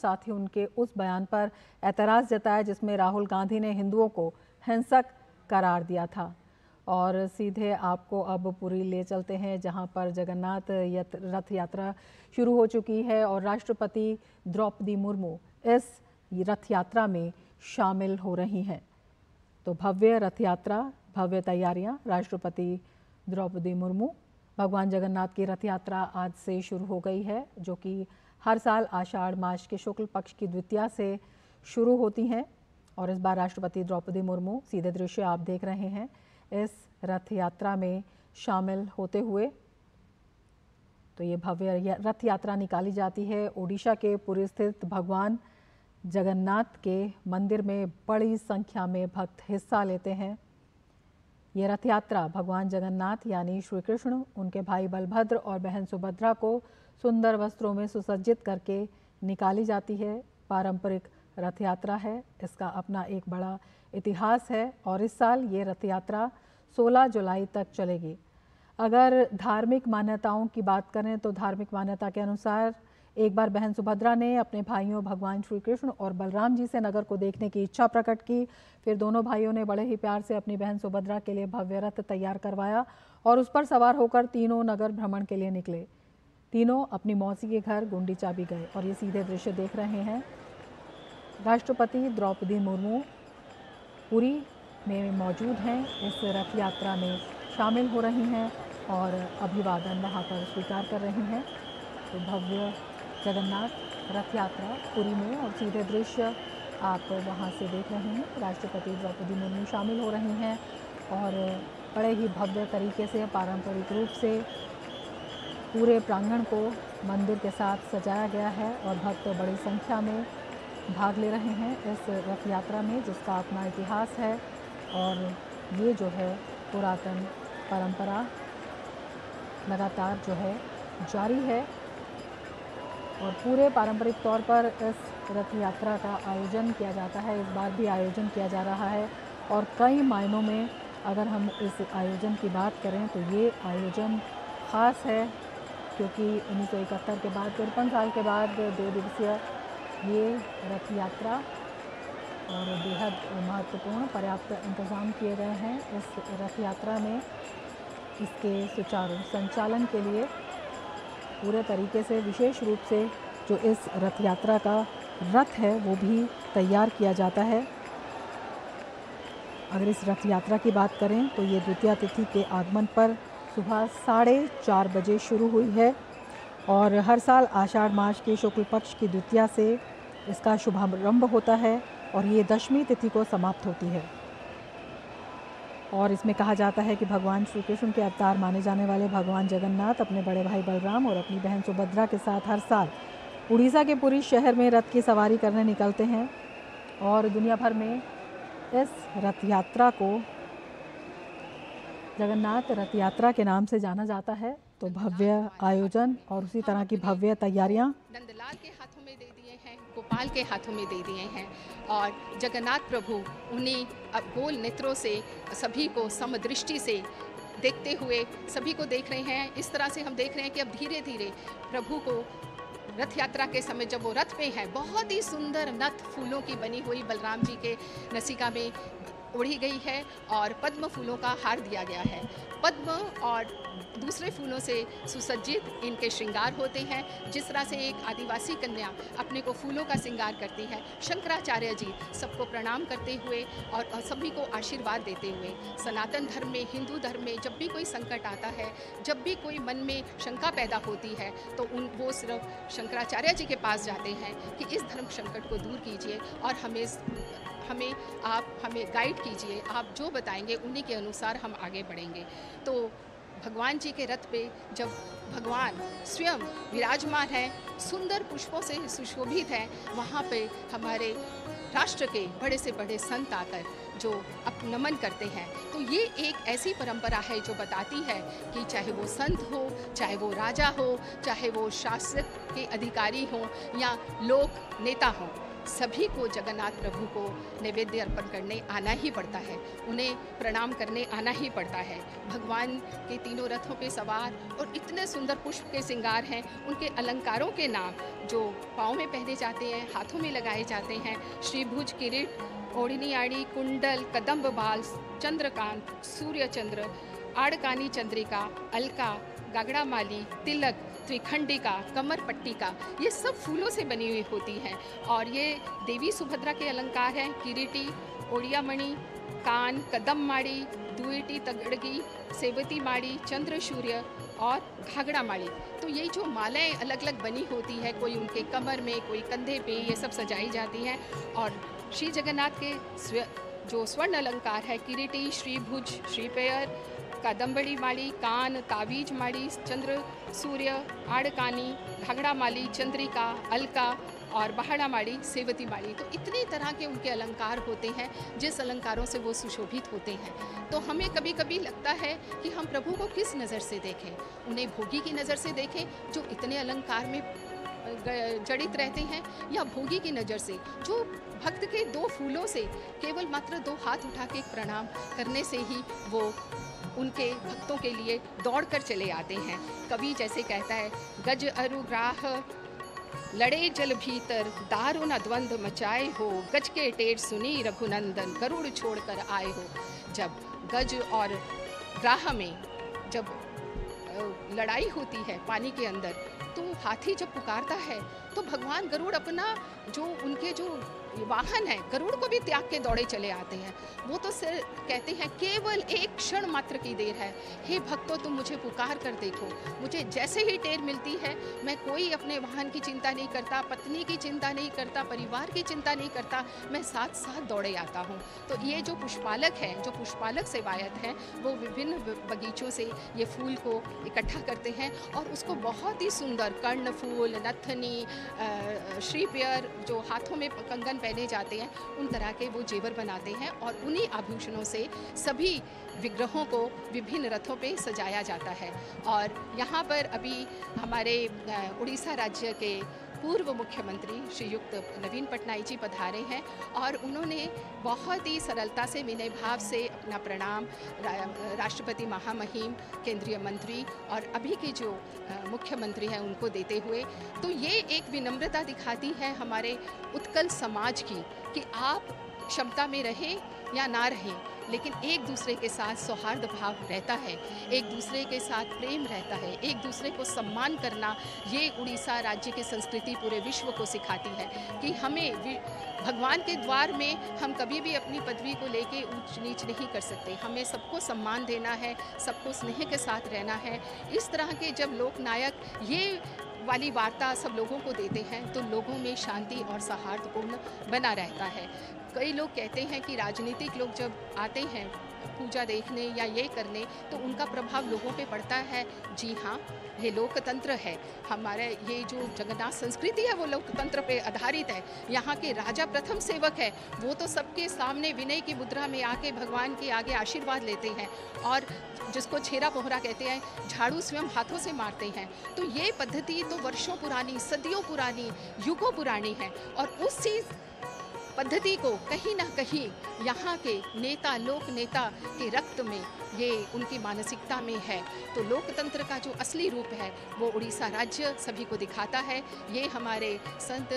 साथ ही उनके उस बयान पर एतराज़ जताया जिसमें राहुल गांधी ने हिंदुओं को हिंसक करार दिया था। और सीधे आपको अब पुरी ले चलते हैं, जहां पर जगन्नाथ रथ यात्रा शुरू हो चुकी है और राष्ट्रपति द्रौपदी मुर्मू इस रथ यात्रा में शामिल हो रही हैं। तो भव्य रथ यात्रा, भव्य तैयारियां। राष्ट्रपति द्रौपदी मुर्मू, भगवान जगन्नाथ की रथ यात्रा आज से शुरू हो गई है, जो कि हर साल आषाढ़ मास के शुक्ल पक्ष की द्वितीया से शुरू होती हैं। और इस बार राष्ट्रपति द्रौपदी मुर्मू, सीधे दृश्य आप देख रहे हैं, इस रथ यात्रा में शामिल होते हुए। तो ये भव्य रथ यात्रा निकाली जाती है ओडिशा के पुरी स्थित भगवान जगन्नाथ के मंदिर में बड़ी संख्या में भक्त हिस्सा लेते हैं। ये रथ यात्रा भगवान जगन्नाथ यानी श्री कृष्ण, उनके भाई बलभद्र और बहन सुभद्रा को सुंदर वस्त्रों में सुसज्जित करके निकाली जाती है। पारंपरिक रथ यात्रा है, इसका अपना एक बड़ा इतिहास है और इस साल ये रथ यात्रा 16 जुलाई तक चलेगी। अगर धार्मिक मान्यताओं की बात करें तो धार्मिक मान्यता के अनुसार एक बार बहन सुभद्रा ने अपने भाइयों भगवान श्री कृष्ण और बलराम जी से नगर को देखने की इच्छा प्रकट की। फिर दोनों भाइयों ने बड़े ही प्यार से अपनी बहन सुभद्रा के लिए भव्य रथ तैयार करवाया और उस पर सवार होकर तीनों नगर भ्रमण के लिए निकले। तीनों अपनी मौसी के घर गुंडीचा भी गए और ये सीधे दृश्य देख रहे हैं। राष्ट्रपति द्रौपदी मुर्मू पुरी में मौजूद हैं, इस रथ यात्रा में शामिल हो रही हैं और अभिवादन वहाँ पर स्वीकार कर रही हैं। तो भव्य जगन्नाथ रथ यात्रा पुरी में और सीधे दृश्य आप वहाँ से देख रहे हैं। राष्ट्रपति द्रौपदी मुर्मू शामिल हो रही हैं और बड़े ही भव्य तरीके से पारंपरिक रूप से पूरे प्रांगण को मंदिर के साथ सजाया गया है और भक्त बड़ी संख्या में भाग ले रहे हैं इस रथ यात्रा में, जिसका अपना इतिहास है। और ये जो है पुरातन परंपरा लगातार जो है जारी है और पूरे पारंपरिक तौर पर इस रथ यात्रा का आयोजन किया जाता है। इस बार भी आयोजन किया जा रहा है और कई मायनों में अगर हम इस आयोजन की बात करें तो ये आयोजन ख़ास है, क्योंकि 1971 के बाद 53 साल के बाद 2 दिवसीय ये रथ यात्रा और बेहद महत्वपूर्ण पर्याप्त इंतज़ाम किए गए हैं इस रथ यात्रा में। इसके सुचारू संचालन के लिए पूरे तरीके से विशेष रूप से जो इस रथ यात्रा का रथ है वो भी तैयार किया जाता है। अगर इस रथ यात्रा की बात करें तो ये द्वितीया तिथि के आगमन पर सुबह 4:30 बजे शुरू हुई है और हर साल आषाढ़ मास के शुक्ल पक्ष की द्वितीया से इसका शुभारंभ होता है और ये दशमी तिथि को समाप्त होती है। और इसमें कहा जाता है कि भगवान श्री कृष्ण के अवतार माने जाने वाले भगवान जगन्नाथ अपने बड़े भाई बलराम और अपनी बहन सुभद्रा के साथ हर साल उड़ीसा के पुरी शहर में रथ की सवारी करने निकलते हैं और दुनिया भर में इस रथ यात्रा को जगन्नाथ रथ यात्रा के नाम से जाना जाता है। तो भव्य आयोजन और उसी तरह की भव्य तैयारियां नंदलाल के हाथों में दे दिए हैं, गोपाल के हाथों में दे दिए हैं और जगन्नाथ प्रभु उन्हीं अब गोल नेत्रों से सभी को समदृष्टि से देखते हुए सभी को देख रहे हैं। इस तरह से हम देख रहे हैं कि अब धीरे धीरे प्रभु को रथ यात्रा के समय जब वो रथ में है, बहुत ही सुंदर नथ फूलों की बनी हुई बलराम जी के नसिका में ओढ़ी गई है और पद्म फूलों का हार दिया गया है। पद्म और दूसरे फूलों से सुसज्जित इनके श्रृंगार होते हैं। जिस तरह से एक आदिवासी कन्या अपने को फूलों का श्रृंगार करती है, शंकराचार्य जी सबको प्रणाम करते हुए और सभी को आशीर्वाद देते हुए, सनातन धर्म में, हिंदू धर्म में जब भी कोई संकट आता है, जब भी कोई मन में शंका पैदा होती है तो वो सिर्फ शंकराचार्य जी के पास जाते हैं कि इस धर्म संकट को दूर कीजिए और हमें गाइड कीजिए, आप जो बताएंगे उन्हीं के अनुसार हम आगे बढ़ेंगे। तो भगवान जी के रथ पे जब भगवान स्वयं विराजमान है, सुंदर पुष्पों से सुशोभित है, वहाँ पे हमारे राष्ट्र के बड़े से बड़े संत आकर जो नमन करते हैं। तो ये एक ऐसी परंपरा है जो बताती है कि चाहे वो संत हो, चाहे वो राजा हो, चाहे वो शासक के अधिकारी हों या लोक नेता हों, सभी को जगन्नाथ प्रभु को नैवेद्य अर्पण करने आना ही पड़ता है, उन्हें प्रणाम करने आना ही पड़ता है। भगवान के तीनों रथों पे सवार और इतने सुंदर पुष्प के श्रृंगार हैं, उनके अलंकारों के नाम जो पाँव में पहने जाते हैं, हाथों में लगाए जाते हैं, श्रीभुज, किरीट, ओढ़नी आड़ी, कुंडल, कदम्ब बाल, चंद्रकांत, सूर्य चंद्र, आड़कानी चंद्रिका, अलका, गागड़ा माली, तिलक, त्रिखंडिका, कमर पट्टिका, ये सब फूलों से बनी हुई होती हैं। और ये देवी सुभद्रा के अलंकार हैं, किरीटी, ओड़िया मणि, कान, कदम माड़ी, दुईटी तगड़गी, सेवती माड़ी, चंद्र सूर्य और घाघड़ा माड़ी। तो ये जो मालाएं अलग अलग बनी होती है, कोई उनके कमर में, कोई कंधे पे, ये सब सजाई जाती हैं। और श्री जगन्नाथ के जो स्वर्ण अलंकार है, किरीटी, श्रीभुज, श्रीपेयर, कादम्बड़ी माली, कान, तावीज माली, चंद्र सूर्य, आड़कानी, घाघड़ा माली, चंद्रिका, अलका और बहाड़ा माड़ी, सेवती माड़ी, तो इतनी तरह के उनके अलंकार होते हैं जिस अलंकारों से वो सुशोभित होते हैं। तो हमें कभी कभी लगता है कि हम प्रभु को किस नज़र से देखें, उन्हें भोगी की नज़र से देखें जो इतने अलंकार में जड़ित रहते हैं, या भोगी की नज़र से जो भक्त के दो फूलों से, केवल मात्र दो हाथ उठा के प्रणाम करने से ही वो उनके भक्तों के लिए दौड़ कर चले आते हैं। कवि जैसे कहता है, गज अरुग्राह लड़े जल भीतर, दारुण द्वंद्व मचाए हो, गज के टेर सुनी रघुनंदन, गरुड़ छोड़कर आए हो। जब गज और ग्राह में जब लड़ाई होती है पानी के अंदर, तो हाथी जब पुकारता है तो भगवान गरुड़ अपना जो उनके जो वाहन है गरुड़ को भी त्याग के दौड़े चले आते हैं। वो तो सिर कहते हैं केवल एक क्षण मात्र की देर है, हे भक्तों तुम मुझे पुकार कर देखो। मुझे जैसे ही टेर मिलती है मैं कोई अपने वाहन की चिंता नहीं करता, पत्नी की चिंता नहीं करता, परिवार की चिंता नहीं करता, मैं साथ साथ दौड़े आता हूँ। तो ये जो पुष्पालक है, जो पुष्पालक सेवायत हैं, वो विभिन्न बगीचों से ये फूल को इकट्ठा करते हैं और उसको बहुत ही सुंदर कर्ण फूल, नथनी, श्रीपेयर, जो हाथों में कंगन पहने जाते हैं, उन तरह के वो जेवर बनाते हैं और उन्हीं आभूषणों से सभी विग्रहों को विभिन्न रथों पे सजाया जाता है। और यहाँ पर अभी हमारे उड़ीसा राज्य के पूर्व मुख्यमंत्री श्रीयुक्त नवीन पटनायक जी पधारे हैं और उन्होंने बहुत ही सरलता से, विनय भाव से अपना प्रणाम राष्ट्रपति महामहिम, केंद्रीय मंत्री और अभी के जो मुख्यमंत्री हैं उनको देते हुए, तो ये एक विनम्रता दिखाती है हमारे उत्कल समाज की कि आप क्षमता में रहें या ना रहें, लेकिन एक दूसरे के साथ सौहार्द भाव रहता है, एक दूसरे के साथ प्रेम रहता है, एक दूसरे को सम्मान करना। ये उड़ीसा राज्य की संस्कृति पूरे विश्व को सिखाती है कि हमें भगवान के द्वार में हम कभी भी अपनी पदवी को लेके ऊंच नीच नहीं कर सकते, हमें सबको सम्मान देना है, सबको स्नेह के साथ रहना है। इस तरह के जब लोकनायक ये वाली वार्ता सब लोगों को देते हैं तो लोगों में शांति और सौहार्दपूर्ण बना रहता है। कई लोग कहते हैं कि राजनीतिक लोग जब आते हैं पूजा देखने या ये करने तो उनका प्रभाव लोगों पे पड़ता है। जी हाँ, ये लोकतंत्र है, हमारे ये जो जगन्नाथ संस्कृति है वो लोकतंत्र पे आधारित है। यहाँ के राजा प्रथम सेवक है, वो तो सबके सामने विनय की मुद्रा में आके भगवान के आगे आशीर्वाद लेते हैं और जिसको छेरा पोहरा कहते हैं, झाड़ू स्वयं हाथों से मारते हैं। तो ये पद्धति तो वर्षों पुरानी, सदियों पुरानी, युगों पुरानी है और उसी पद्धति को कहीं ना कहीं यहाँ के नेता, लोक नेता के रक्त में, ये उनकी मानसिकता में है। तो लोकतंत्र का जो असली रूप है वो उड़ीसा राज्य सभी को दिखाता है। ये हमारे संत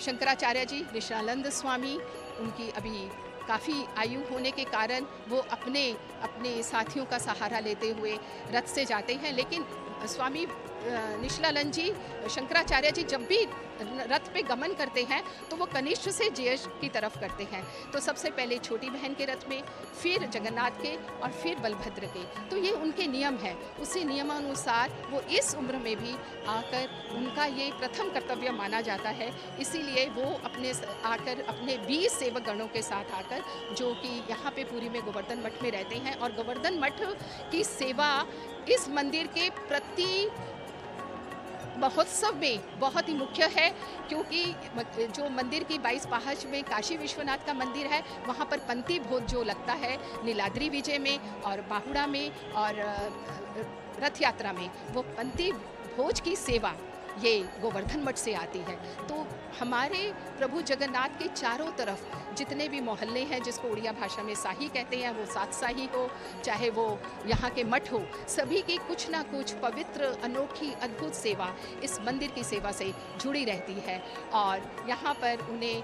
शंकराचार्य जी, निश्चलानंद स्वामी, उनकी अभी काफ़ी आयु होने के कारण वो अपने साथियों का सहारा लेते हुए रथ से जाते हैं, लेकिन स्वामी निश्चलानंद जी, शंकराचार्य जी जब भी रथ पे गमन करते हैं तो वो कनिष्ठ से ज्येष्ठ की तरफ करते हैं। तो सबसे पहले छोटी बहन के रथ में, फिर जगन्नाथ के और फिर बलभद्र के। तो ये उनके नियम है, उसी नियमानुसार वो इस उम्र में भी आकर उनका ये प्रथम कर्तव्य माना जाता है। इसीलिए वो आकर अपने 20 सेवक गणों के साथ आकर, जो कि यहाँ पे पुरी में गोवर्धन मठ में रहते हैं, और गोवर्धन मठ की सेवा इस मंदिर के प्रति महोत्सव में बहुत ही मुख्य है, क्योंकि जो मंदिर की 22 पहाड़ में काशी विश्वनाथ का मंदिर है, वहाँ पर पंक्ति भोज जो लगता है नीलाद्री विजय में और बाहुड़ा में और रथ यात्रा में, वो पंक्ति भोज की सेवा ये गोवर्धन मठ से आती है। तो हमारे प्रभु जगन्नाथ के चारों तरफ जितने भी मोहल्ले हैं, जिसको उड़िया भाषा में साही कहते हैं, वो सात साही हो, चाहे वो यहाँ के मठ हो, सभी की कुछ ना कुछ पवित्र, अनोखी, अद्भुत सेवा इस मंदिर की सेवा से जुड़ी रहती है। और यहाँ पर उन्हें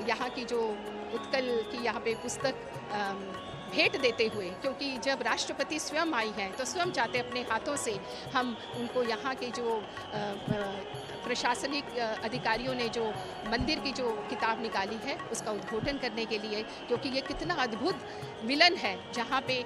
यहाँ की जो उत्कल की यहाँ पे पुस्तक भेंट देते हुए, क्योंकि जब राष्ट्रपति स्वयं आई हैं तो स्वयं चाहते अपने हाथों से हम उनको यहाँ के जो प्रशासनिक अधिकारियों ने जो मंदिर की जो किताब निकाली है उसका उद्घाटन करने के लिए, क्योंकि ये कितना अद्भुत मिलन है जहाँ पे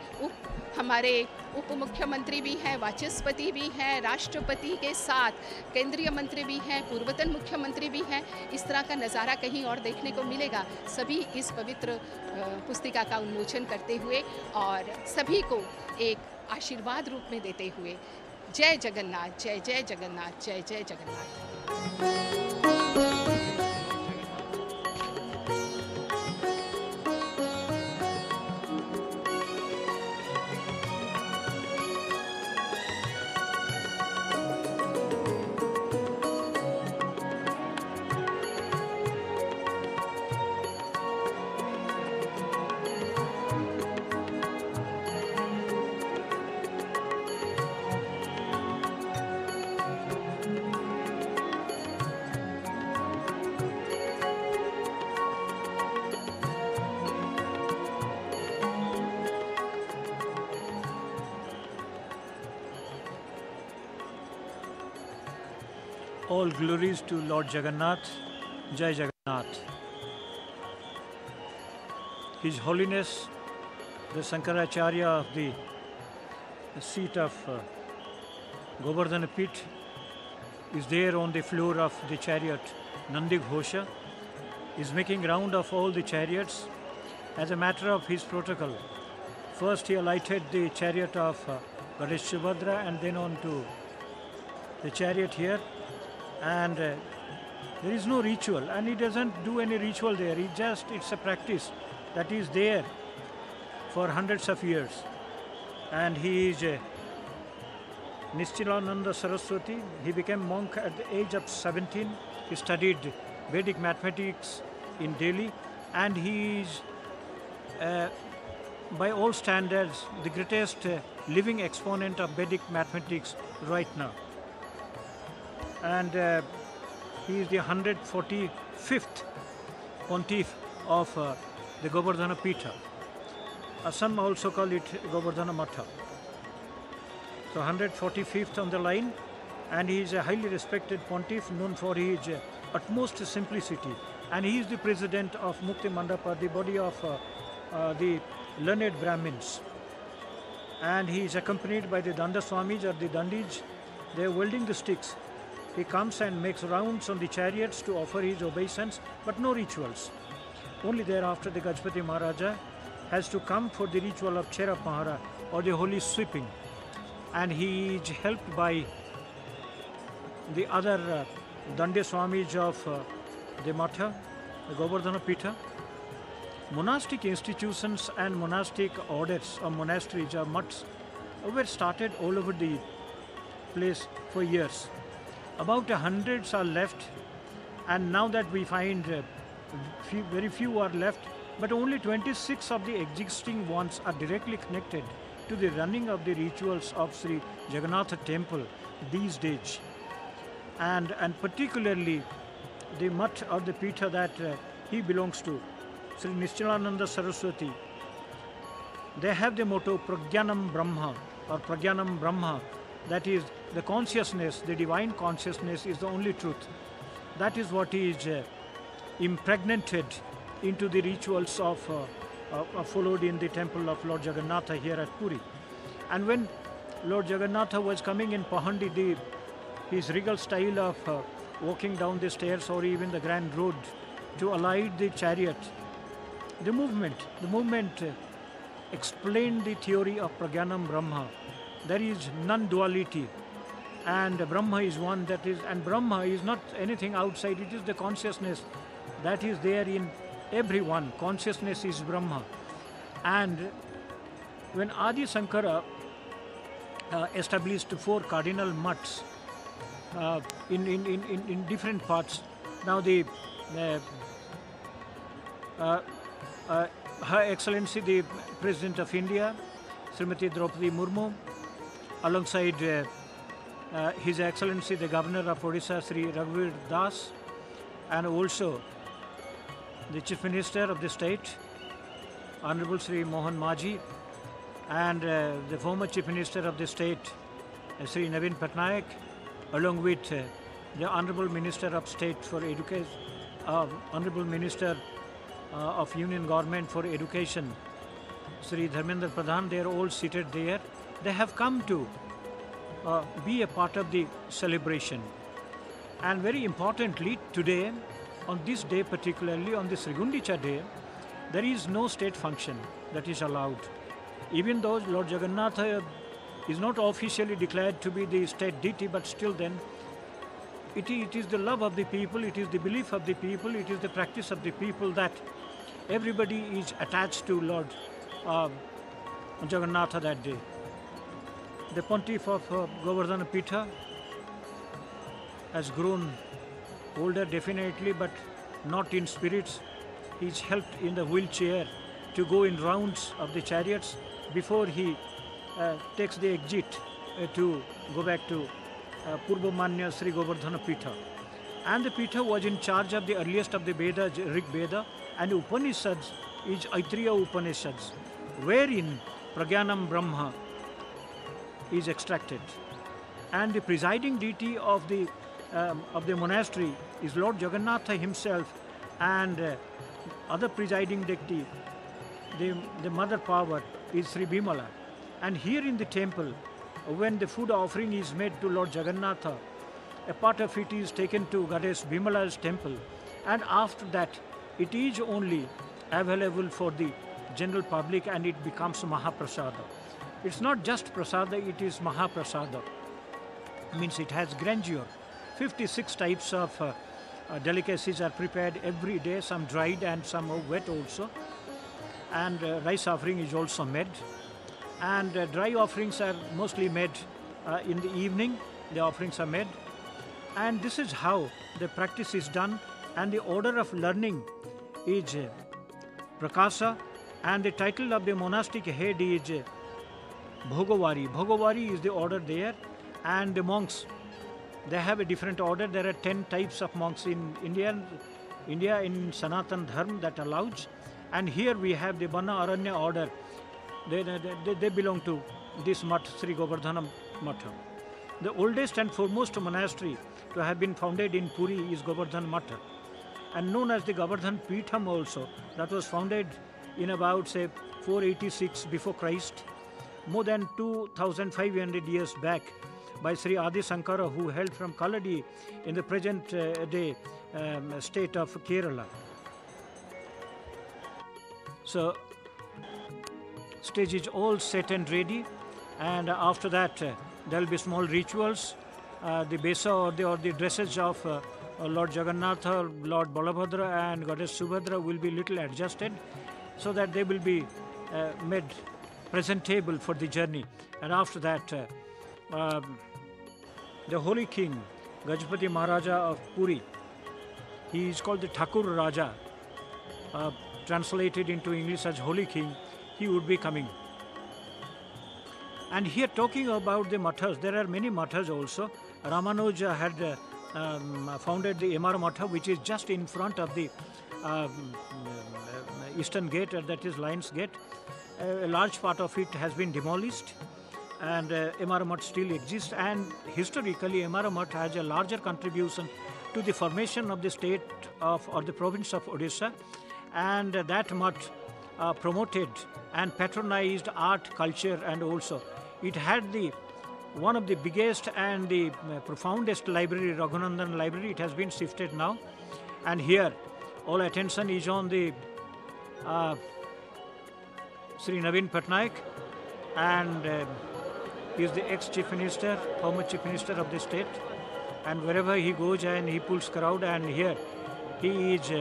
हमारे उप मुख्यमंत्री भी हैं, वाचस्पति भी हैं, राष्ट्रपति के साथ केंद्रीय मंत्री भी हैं, पूर्वतन मुख्यमंत्री भी हैं। इस तरह का नज़ारा कहीं और देखने को मिलेगा। सभी इस पवित्र पुस्तिका का उन्मोचन करते हुए और सभी को एक आशीर्वाद रूप में देते हुए, जय जगन्नाथ, जय जय जगन्नाथ, जय जय Jagannath. All glories to Lord Jagannath, Jai Jagannath. His Holiness, the Sankaracharya of the seat of Govardhana Pith, is there on the floor of the chariot Nandi Ghosha, is making round of all the chariots as a matter of his protocol. First he alighted the chariot of Goddess Subhadra and then on to the chariot here. And there is no ritual, and he doesn't do any ritual there. It's a practice that is there for hundreds of years. And he is Nishchilananda Saraswati. He became monk at the age of 17. He studied Vedic mathematics in Delhi, and he is, by all standards, the greatest living exponent of Vedic mathematics right now. And he is the 145th pontiff of the Govardhana Pitha. Some also call it Govardhana Matha. So 145th on the line, and he is a highly respected pontiff known for his utmost simplicity. And he is the president of Mukti Mandapa, the body of the learned Brahmins. And he is accompanied by the Danda Swamis or the Dandis. They are wielding the sticks. He comes and makes rounds on the chariots to offer his obeisance, but no rituals. Only thereafter the Gajapati Maharaja has to come for the ritual of Chera Pahara or the holy sweeping. And he is helped by the other Dande Swamis of the Matha, the Govardhana Pitha. Monastic institutions and monastic orders or monasteries or mutts were started all over the place for years. About 100 are left, and now that we find very few are left, but only 26 of the existing ones are directly connected to the running of the rituals of Sri Jagannatha temple these days. And particularly the mutt or the pitha that he belongs to, Sri Nishchilananda Saraswati, they have the motto Pragyanam Brahma or Pragyanam Brahma, that is the consciousness, the divine consciousness is the only truth. That is what is impregnated into the rituals of followed in the temple of Lord Jagannatha here at Puri. And when Lord Jagannatha was coming in Pahandi, his regal style of walking down the stairs or even the grand road to alight the chariot, the movement explained the theory of Pragyanam Brahma. There is non-duality, and Brahma is one, that is, and Brahma is not anything outside, it is the consciousness that is there in everyone. Consciousness is Brahma. And when Adi Sankara established 4 cardinal mutts, in different parts. Now Her Excellency the President of India, Srimati Draupadi Murmu, alongside His Excellency the Governor of Odisha, Sri Raghuveer Das, and also the Chief Minister of the state, Honorable Sri Mohan Maji, and the former Chief Minister of the state, Sri Naveen Patnaik, along with the Honorable Minister of State for Education, Honorable Minister of Union Government for Education, Sri Dharmendra Pradhan. They are all seated there. They have come to be a part of the celebration. And very importantly, today, on this day, particularly on this Srigundicha day, there is no state function that is allowed. Even though Lord Jagannath is not officially declared to be the state deity, but still then, it is the love of the people, it is the belief of the people, it is the practice of the people that everybody is attached to Lord Jagannath that day. The Pontiff of Govardhana Pitha has grown older definitely, but not in spirits. He is helped in the wheelchair to go in rounds of the chariots before he takes the exit to go back to Purvamanya Sri Govardhana Pitha. And the Pitha was in charge of the earliest of the Vedas, Rig Veda, and Upanishads is Aitreya Upanishads, wherein Pragyanam Brahma is extracted. And the presiding deity of the monastery is Lord Jagannatha himself, and other presiding deity, the mother power, is Sri Bimala. And here in the temple, when the food offering is made to Lord Jagannatha, a part of it is taken to Goddess Bimala's temple, and after that it is only available for the general public, and it becomes Mahaprasada. It's not just Prasada, it is Mahaprasada. Means it has grandeur. 56 types of delicacies are prepared every day, some dried and some wet also. And rice offering is also made. And dry offerings are mostly made in the evening. The offerings are made. And this is how the practice is done. And the order of learning is Prakasa. And the title of the monastic head is Bhogavari. Bhogavari is the order there. And the monks, they have a different order. There are 10 types of monks in India in Sanatan Dharma that allows. And here we have the Bana Aranya order. They belong to this Math, Sri Govardhana Matha. The oldest and foremost monastery to have been founded in Puri is Govardhan Matha, and known as the Govardhan Pitham also. That was founded in about, say, 486 before Christ, more than 2,500 years back, by Sri Adi Sankara, who hailed from Kaladi in the present day state of Kerala. So, stage is all set and ready, and after that there will be small rituals. The besa or the dresses of Lord Jagannatha, Lord Balabhadra and Goddess Subhadra will be little adjusted so that they will be made presentable for the journey. And after that the Holy King, Gajapati Maharaja of Puri, he is called the Thakur Raja, translated into English as Holy King, he would be coming. And here, talking about the mathas, there are many mathas also. Ramanuja had founded the Emara Matha, which is just in front of the eastern gate, that is Lions Gate. A large part of it has been demolished, and Emara Matha still exists. And historically, Emara Matha has a larger contribution to the formation of the state of, or the province of Odisha, and that Matha promoted and patronized art, culture, and also it had the one of the biggest and the profoundest library, Raghunandan Library. It has been shifted now, and here all attention is on the Sri Naveen Patnaik, and he is the ex-chief minister, former chief minister of the state, and wherever he goes and he pulls crowd, and here he is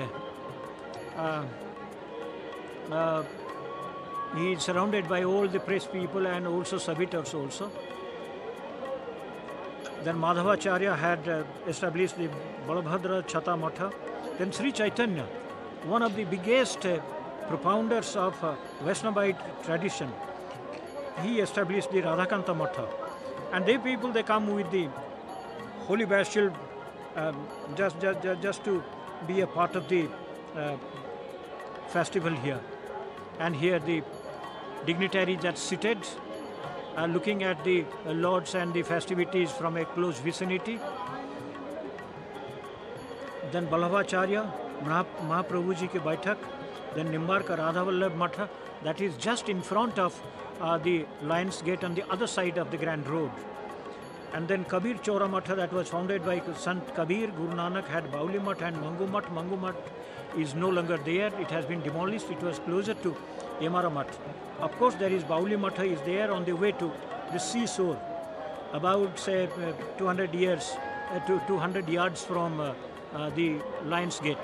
surrounded by all the press people and also servitors also. Then Madhavacharya had established the Balabhadra Chata Matha. Then Sri Chaitanya, one of the biggest propounders of Vaishnavite tradition, he established the Radhakanta Matha. And they people, they come with the holy bashil just to be a part of the festival here. And here the dignitaries are seated, looking at the lords and the festivities from a close vicinity. Then Balabhacharya, Mahaprabhuji ki Baithak, then Nimbarka Radha Vallabh Matha, that is just in front of the Lions Gate on the other side of the Grand Road. And then Kabir Chora Matha, that was founded by Sant Kabir. Guru Nanak had Bauli Matha and Mangu Matha. Mangu Matha is no longer there. It has been demolished. It was closer to Emara Matha. Of course, there is Bauli Matha is there on the way to the seashore, about say 200 yards from the Lions Gate.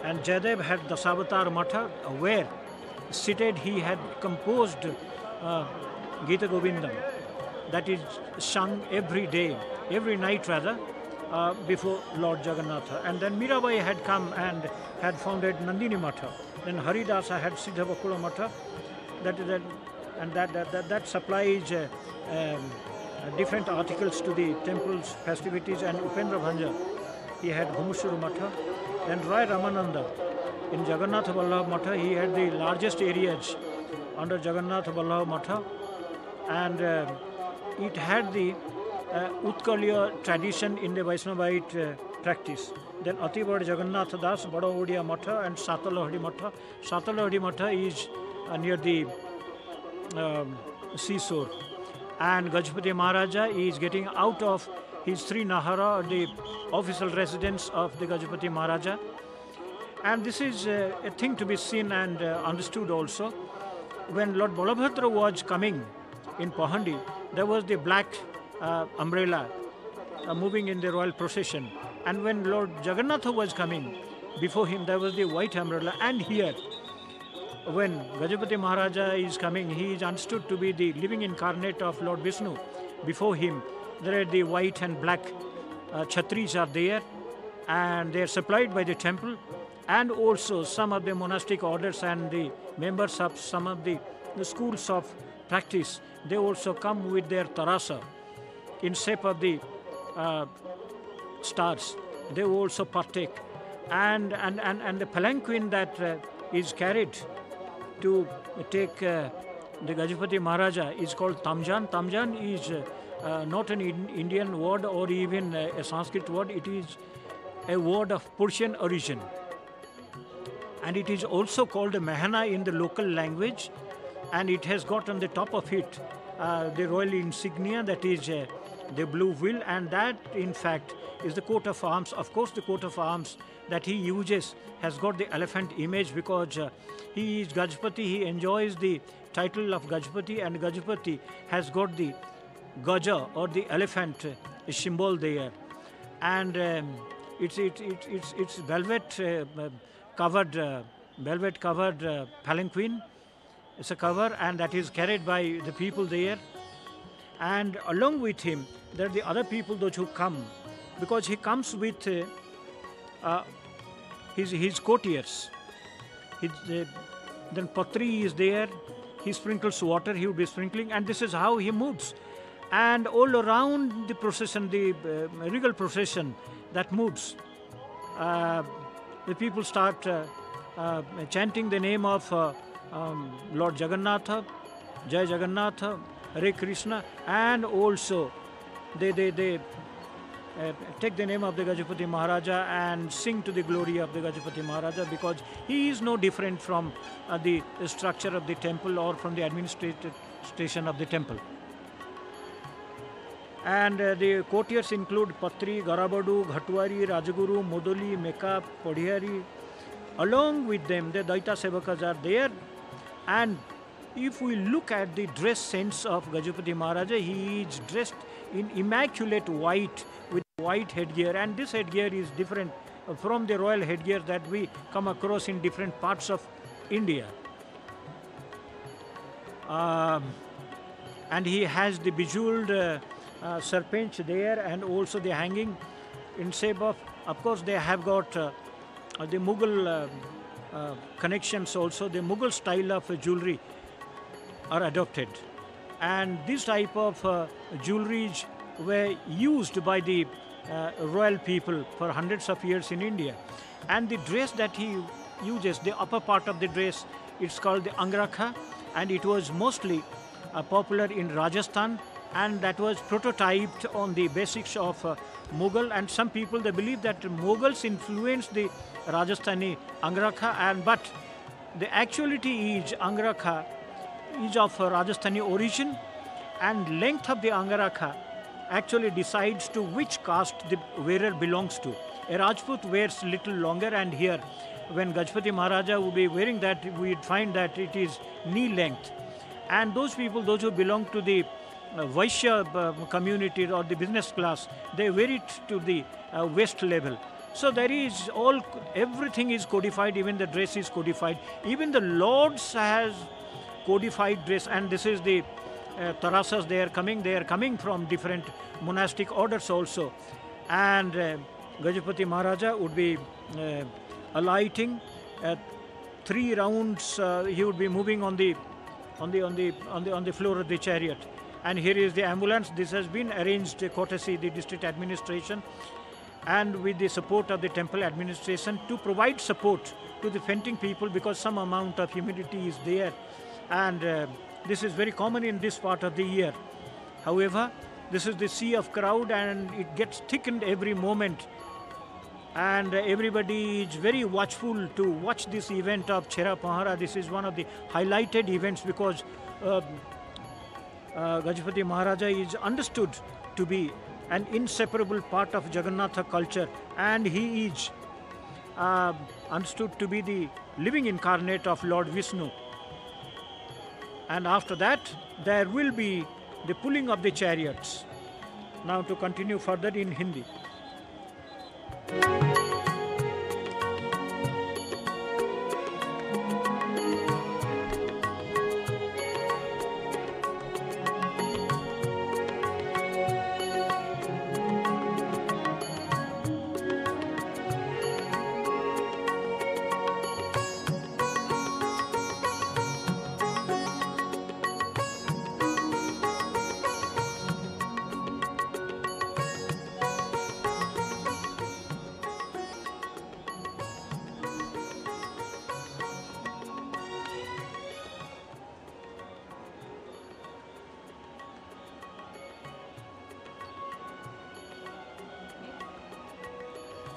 And Jayadev had Dasavatar Matha, where seated he had composed Gita Govindam, that is sung every day, every night rather, before Lord Jagannatha. And then Mirabai had come and had founded Nandini Matha. Then Haridasa had Siddhavakula Matha, that supplies different articles to the temple's festivities. And Upendra Bhanja, he had Gumushuru Matha. Then Rai Ramananda in Jagannath Vallabh Matha, he had the largest areas under Jagannath Vallabh Matha, and it had the Utkaliya tradition in the Vaishnavite practice. Then Atibad Jagannath Das, Bada Odia Matha, and Satalahadi Matha. Satalahadi Matha is near the seashore. And Gajapati Maharaja is getting out of his Sri Nahara, the official residence of the Gajapati Maharaja. And this is a thing to be seen and understood also. When Lord Balabhadra was coming in Pahandi, there was the black umbrella moving in the royal procession. And when Lord Jagannatha was coming, before him there was the white umbrella. And here, when Gajapati Maharaja is coming, he is understood to be the living incarnate of Lord Vishnu. Before him, there are the white and black chhatris are there, and they are supplied by the temple. And also some of the monastic orders and the members of some of the schools of practice, they also come with their tarasa in shape of the stars. They also partake. And the palanquin that is carried to take the Gajapati Maharaja is called Tamjan. Tamjan is not an Indian word or even a Sanskrit word. It is a word of Persian origin. And it is also called a Mahana in the local language. And it has got on the top of it the royal insignia, that is the blue wheel. And that, in fact, is the coat of arms. Of course, the coat of arms that he uses has got the elephant image, because he is Gajapati. He enjoys the title of Gajapati, and Gajapati has got the Gaja or the elephant symbol there. And it's velvet covered palanquin. It's a cover, and that is carried by the people there. And along with him, there are the other people, those who come, because he comes with his courtiers. Then Patri is there. He sprinkles water. He will be sprinkling, and this is how he moves. And all around the procession, the regal procession that moves, the people start chanting the name of Lord Jagannatha, Jai Jagannatha, Hare Krishna, and also they take the name of the Gajapati Maharaja and sing to the glory of the Gajapati Maharaja, because he is no different from the structure of the temple or from the administration of the temple. And the courtiers include Patri, Garabadu, Ghatwari, Rajaguru, Modoli, Meka, Podhiyari. Along with them, the Daita Sevakas are there. And if we look at the dress sense of Gajapati Maharaja, he is dressed in immaculate white with white headgear. And this headgear is different from the royal headgear that we come across in different parts of India. And he has the bejeweled serpents there, and also the hanging in shape of course, they have got the Mughal connections also. The Mughal style of jewelry are adopted, and this type of jewelries were used by the royal people for hundreds of years in India. And the dress that he uses, the upper part of the dress, it's called the Angrakha, and it was mostly popular in Rajasthan, and that was prototyped on the basics of Mughal. And some people, they believe that Mughals influenced the Rajasthani Angrakha, but the actuality is Angrakha is of Rajasthani origin, and length of the Angrakha actually decides to which caste the wearer belongs to. A Rajput wears little longer, and here when Gajapati Maharaja would be wearing that, we'd find that it is knee length. And those people, those who belong to the Vaishya community or the business class, they wear it to the waist level. So there is everything is codified, even the dress is codified. Even the lords has codified dress, and this is the Tarasas, they are coming from different monastic orders also. And Gajapati Maharaja would be alighting 3 rounds, he would be moving on the floor of the chariot. And here is the ambulance. This has been arranged courtesy the district administration and with the support of the temple administration to provide support to the fainting people, because some amount of humidity is there, and this is very common in this part of the year. However, this is the sea of crowd, and it gets thickened every moment, and everybody is very watchful to watch this event of Chhera Pahara. This is one of the highlighted events, because Gajapati Maharaja is understood to be an inseparable part of Jagannatha culture, and he is understood to be the living incarnate of Lord Vishnu. And after that, there will be the pulling of the chariots. Now to continue further in Hindi.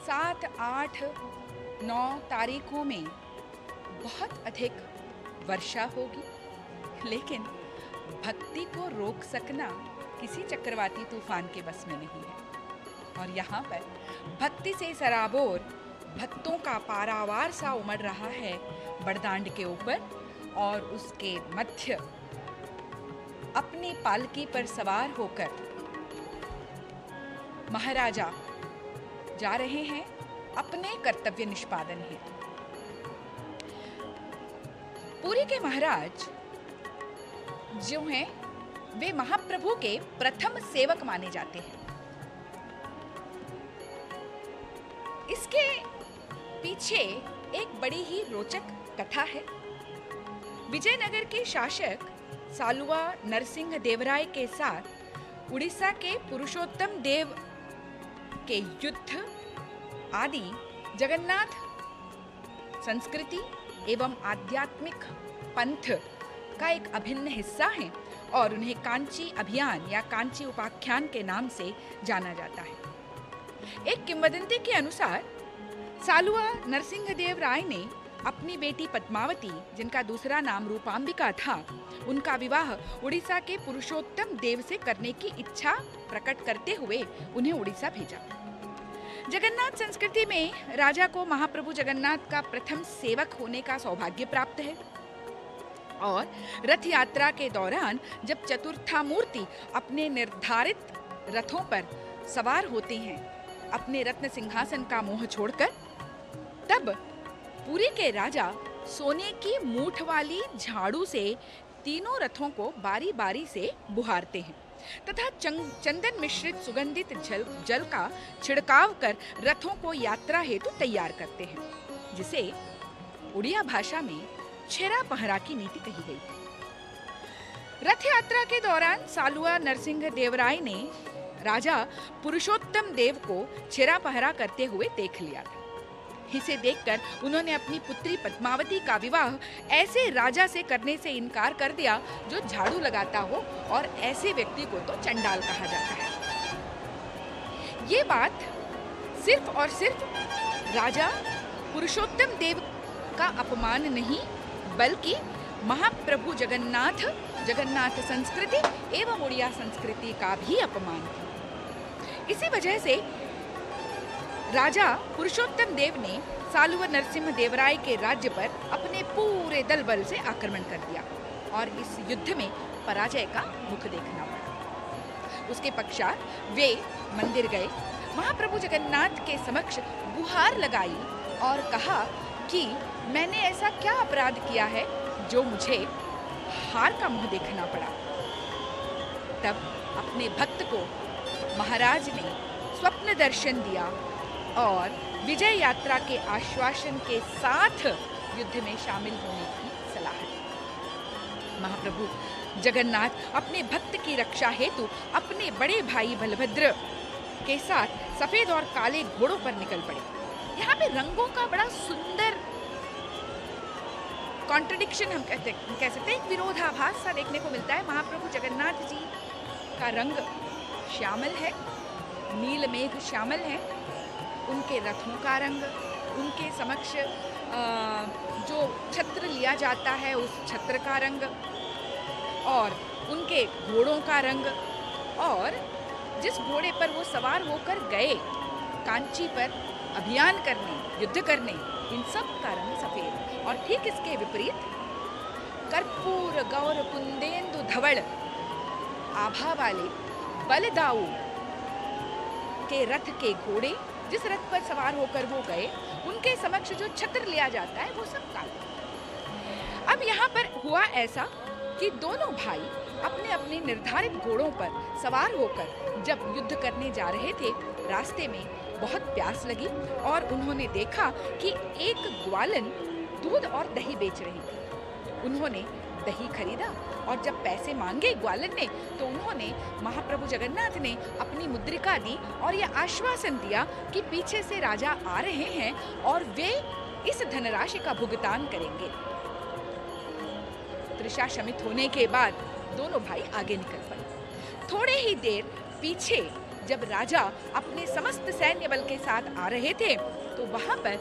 सात, 8, 9 तारीखों में बहुत अधिक वर्षा होगी, लेकिन भक्ति को रोक सकना किसी चक्रवाती तूफान के बस में नहीं है। और यहाँ पर भक्ति से सराबोर भक्तों का पारावार सा उमड़ रहा है बड़दांड के ऊपर, और उसके मध्य अपनी पालकी पर सवार होकर महाराजा जा रहे हैं अपने कर्तव्य निष्पादन हेतु। पुरी के महाराज जो हैं, वे महाप्रभु के प्रथम सेवक माने जाते हैं। इसके पीछे एक बड़ी ही रोचक कथा है। विजयनगर के शासक सालुवा नरसिंह देवराय के साथ उड़ीसा के पुरुषोत्तम देव के युद्ध आदि जगन्नाथ संस्कृति एवं आध्यात्मिक पंथ का एक अभिन्न हिस्सा है, और उन्हें कांची अभियान या कांची उपाख्यान के नाम से जाना जाता है। एक किंवदंती के अनुसार सालुवा नरसिंहदेव राय ने अपनी बेटी पद्मावती, जिनका दूसरा नाम रूपांबिका था, उनका विवाह उड़ीसा के पुरुषोत्तम देव से करने की इच्छा प्रकट करते हुए उन्हें उड़ीसा भेजा। जगन्नाथ संस्कृति में राजा को महाप्रभु जगन्नाथ का प्रथम सेवक होने का सौभाग्य प्राप्त है, और रथ यात्रा के दौरान जब चतुर्थामूर्ति अपने निर्धारित रथों पर सवार होते हैं अपने रत्न सिंहासन का मोह छोड़कर, तब पुरी के राजा सोने की मूठ वाली झाड़ू से तीनों रथों को बारी बारी से बुहारते हैं। तथा चंदन मिश्रित सुगंधित जल का छिड़काव कर रथों को यात्रा हेतु तैयार करते हैं, जिसे उड़िया भाषा में छेरा पहरा की नीति कही गई। रथ यात्रा के दौरान सालुआ नरसिंह देवराय ने राजा पुरुषोत्तम देव को छेरा पहरा करते हुए देख लिया था। इसे देखकर उन्होंने अपनी पुत्री पद्मावती का विवाह ऐसे राजा से करने से इनकार कर दिया जो झाड़ू लगाता हो, और ऐसे व्यक्ति को तो चंडाल कहा जाता है। ये बात सिर्फ और सिर्फ राजा पुरुषोत्तम देव का अपमान नहीं, बल्कि महाप्रभु जगन्नाथ संस्कृति एवं उड़िया संस्कृति का भी अपमान था। इसी वजह से राजा पुरुषोत्तम देव ने सालुवा नरसिंह देवराय के राज्य पर अपने पूरे दल बल से आक्रमण कर दिया और इस युद्ध में पराजय का मुख देखना पड़ा। उसके पश्चात वे मंदिर गए, महाप्रभु जगन्नाथ के समक्ष गुहार लगाई और कहा कि मैंने ऐसा क्या अपराध किया है जो मुझे हार का मुंह देखना पड़ा। तब अपने भक्त को महाराज ने स्वप्न दर्शन दिया और विजय यात्रा के आश्वासन के साथ युद्ध में शामिल होने की सलाह दी। महाप्रभु जगन्नाथ अपने भक्त की रक्षा हेतु अपने बड़े भाई बलभद्र के साथ सफेद और काले घोड़ों पर निकल पड़े। यहाँ पे रंगों का बड़ा सुंदर कॉन्ट्रडिक्शन हम कह सकते हैं, एक विरोधाभास सा देखने को मिलता है। महाप्रभु जगन्नाथ जी का रंग श्यामल है, नील मेघ श्यामल है, उनके रथों का रंग, उनके समक्ष जो छत्र लिया जाता है उस छत्र का रंग, और उनके घोड़ों का रंग, और जिस घोड़े पर वो सवार होकर गए कांची पर अभियान करने, युद्ध करने, इन सब का रंग सफेद। और ठीक इसके विपरीत कर्पूर गौर कुंदेंदु धवल आभा वाले बलदाऊ के रथ के घोड़े, जिस रथ पर सवार होकर वो गए, उनके समक्ष जो छत्र लिया जाता है वो सब काला। अब यहाँ पर हुआ ऐसा कि दोनों भाई अपने अपने निर्धारित घोड़ों पर सवार होकर जब युद्ध करने जा रहे थे, रास्ते में बहुत प्यास लगी और उन्होंने देखा कि एक ग्वालन दूध और दही बेच रही थी। उन्होंने दही खरीदा और जब पैसे मांगे ग्वालन ने, तो उन्होंने महाप्रभु जगन्नाथ ने अपनी मुद्रिका दी और यह आश्वासन दिया कि पीछे से राजा आ रहे हैं और वे इस धनराशि का भुगतान करेंगे। तृषा शमित होने के बाद दोनों भाई आगे निकल पड़े। थोड़े ही देर पीछे जब राजा अपने समस्त सैन्य बल के साथ आ रहे थे, तो वहां पर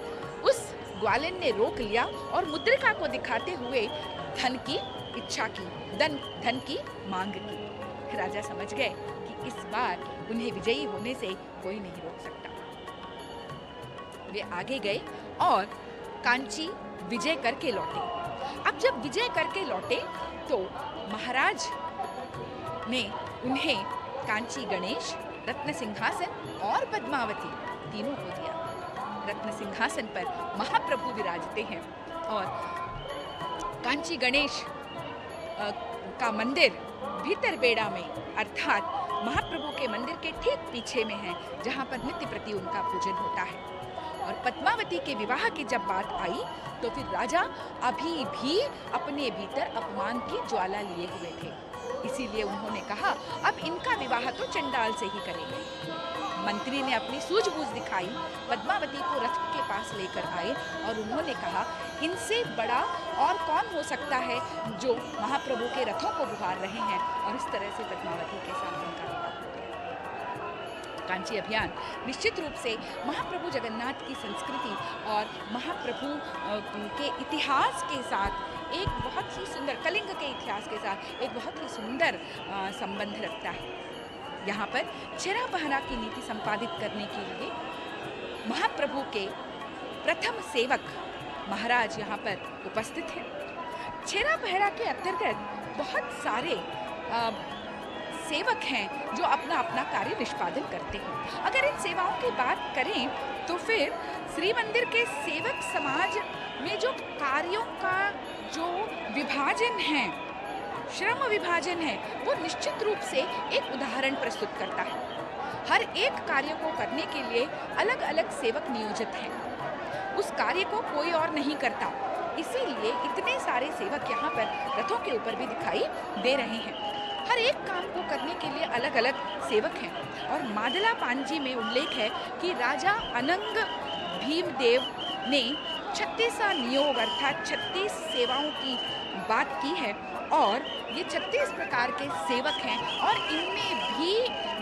उस ग्वालन ने रोक लिया और मुद्रिका को दिखाते हुए धन की इच्छा की, धन की मांग की। राजा समझ गए कि इस बार उन्हें विजयी होने से कोई नहीं रोक सकता। वे आगे गए और कांची विजय करके लौटे। अब जब विजय करके लौटे तो महाराज ने उन्हें कांची गणेश, रत्न सिंहासन और पद्मावती तीनों को दिया। रत्न सिंहासन पर महाप्रभु विराजते हैं और कांची गणेश का मंदिर भीतर बेड़ा में, अर्थात महाप्रभु के मंदिर के ठीक पीछे में है, जहाँ पर नित्य प्रति उनका पूजन होता है। और पद्मावती के विवाह की जब बात आई तो फिर राजा अभी भी अपने भीतर अपमान की ज्वाला लिए हुए थे, इसीलिए उन्होंने कहा अब इनका विवाह तो चंडाल से ही करेंगे। मंत्री ने अपनी सूझबूझ दिखाई, पद्मावती को रथ के पास लेकर आए और उन्होंने कहा इनसे बड़ा और कौन हो सकता है जो महाप्रभु के रथों को गुहार रहे हैं। और इस तरह से पद्मावती के साथ उनका विवाह हो गया। कांची अभियान निश्चित रूप से महाप्रभु जगन्नाथ की संस्कृति और महाप्रभु के इतिहास के साथ एक बहुत ही सुंदर, कलिंग के इतिहास के साथ एक बहुत ही सुंदर संबंध रखता है। यहाँ पर छेरा पहरा की नीति संपादित करने के लिए महाप्रभु के प्रथम सेवक महाराज यहाँ पर उपस्थित हैं। छेरा पहरा के अंतर्गत बहुत सारे सेवक हैं जो अपना अपना कार्य निष्पादन करते हैं। अगर इन सेवाओं की बात करें तो फिर श्री मंदिर के सेवक समाज में जो कार्यों का जो विभाजन है श्रम विभाजन है वो निश्चित रूप से एक उदाहरण प्रस्तुत करता है। हर एक कार्य को करने के लिए अलग अलग सेवक नियोजित हैं। उस कार्य को कोई और नहीं करता, इसीलिए इतने सारे सेवक यहाँ पर रथों के ऊपर भी दिखाई दे रहे हैं। हर एक काम को करने के लिए अलग अलग सेवक हैं। और मादला पांजी में उल्लेख है कि राजा अनंग भीमदेव ने 36 नियोग अर्थात 36 सेवाओं की बात की है और ये 36 प्रकार के सेवक हैं और इनमें भी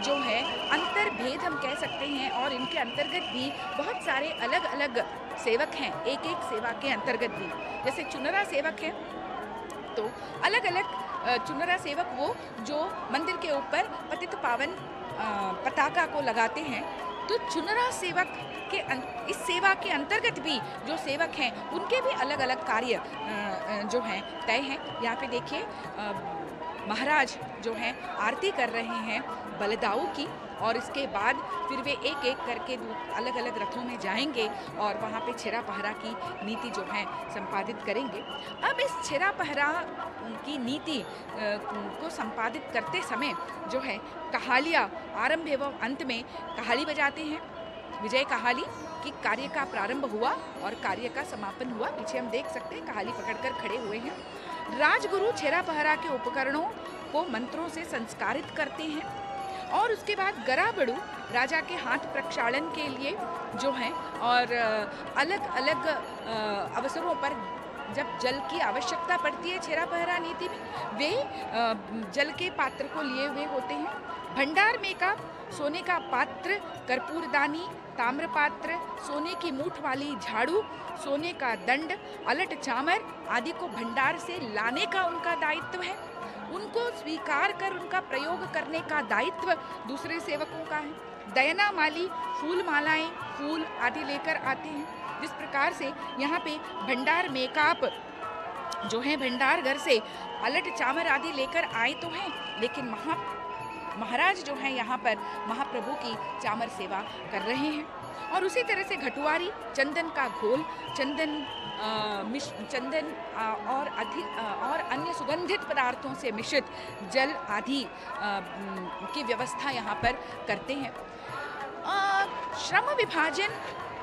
जो है अंतर्भेद हम कह सकते हैं और इनके अंतर्गत भी बहुत सारे अलग अलग सेवक हैं। एक एक सेवा के अंतर्गत भी, जैसे चुनरा सेवक हैं तो अलग अलग चुनरा सेवक वो जो मंदिर के ऊपर पतित पावन पताका को लगाते हैं, तो चुनरा सेवक के इस सेवा के अंतर्गत भी जो सेवक हैं उनके भी अलग अलग कार्य जो हैं तय हैं। यहाँ पे देखिए महाराज जो हैं आरती कर रहे हैं बलदाऊ की और इसके बाद फिर वे एक एक करके अलग अलग रथों में जाएंगे और वहाँ पे छेरा पहरा की नीति जो है संपादित करेंगे। अब इस छेरा पहरा की नीति को संपादित करते समय जो है कहालियाँ आरंभ एवं अंत में कहाली बजाते हैं, विजय कहाली कि कार्य का प्रारंभ हुआ और कार्य का समापन हुआ। पीछे हम देख सकते हैं कहाली पकड़कर खड़े हुए हैं। राजगुरु छेरा पहरा के उपकरणों को मंत्रों से संस्कारित करते हैं और उसके बाद गराबड़ू राजा के हाथ प्रक्षालन के लिए जो है और अलग अलग अवसरों पर जब जल की आवश्यकता पड़ती है छेरा पहरा नीति में, वे जल के पात्र को लिए हुए होते हैं। भंडार में का सोने का पात्र, कर्पूरदानी, ताम्र पात्र, सोने की मूठ वाली झाड़ू, सोने का दंड, अलट चामर आदि को भंडार से लाने का उनका दायित्व है। उनको स्वीकार कर उनका प्रयोग करने का दायित्व दूसरे सेवकों का है। दयना माली फूल मालाएं, फूल आदि लेकर आते हैं। जिस प्रकार से यहाँ पे भंडार मेकाप जो है भंडार घर से अलट चामर आदि लेकर आए तो हैं, लेकिन महाराज जो है यहाँ पर महाप्रभु की चामर सेवा कर रहे हैं। और उसी तरह से घटुआरी चंदन का घोल, चंदन और अन्य सुगंधित पदार्थों से मिश्रित जल आदि की व्यवस्था यहाँ पर करते हैं। श्रम विभाजन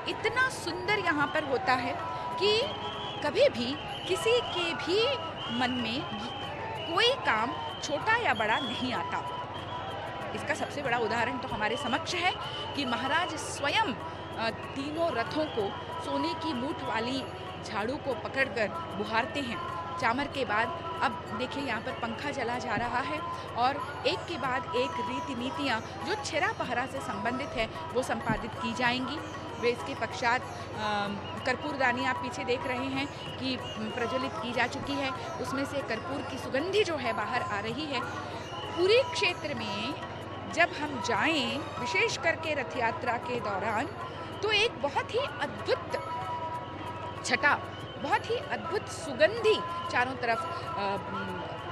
इतना सुंदर यहाँ पर होता है कि कभी भी किसी के भी मन में कोई काम छोटा या बड़ा नहीं आता। इसका सबसे बड़ा उदाहरण तो हमारे समक्ष है कि महाराज स्वयं तीनों रथों को सोने की मूठ वाली झाड़ू को पकड़कर बुहारते हैं। चामर के बाद अब देखिए यहाँ पर पंखा चला जा रहा है और एक के बाद एक रीति नीतियाँ जो छेरा पहरा से संबंधित है वो संपादित की जाएंगी। वे इसके पश्चात कर्पूरदानी आप पीछे देख रहे हैं कि प्रज्वलित की जा चुकी है, उसमें से कर्पूर की सुगंधी जो है बाहर आ रही है। पूरी क्षेत्र में जब हम जाएं, विशेष करके रथ यात्रा के दौरान, तो एक बहुत ही अद्भुत छटा, बहुत ही अद्भुत सुगंधी चारों तरफ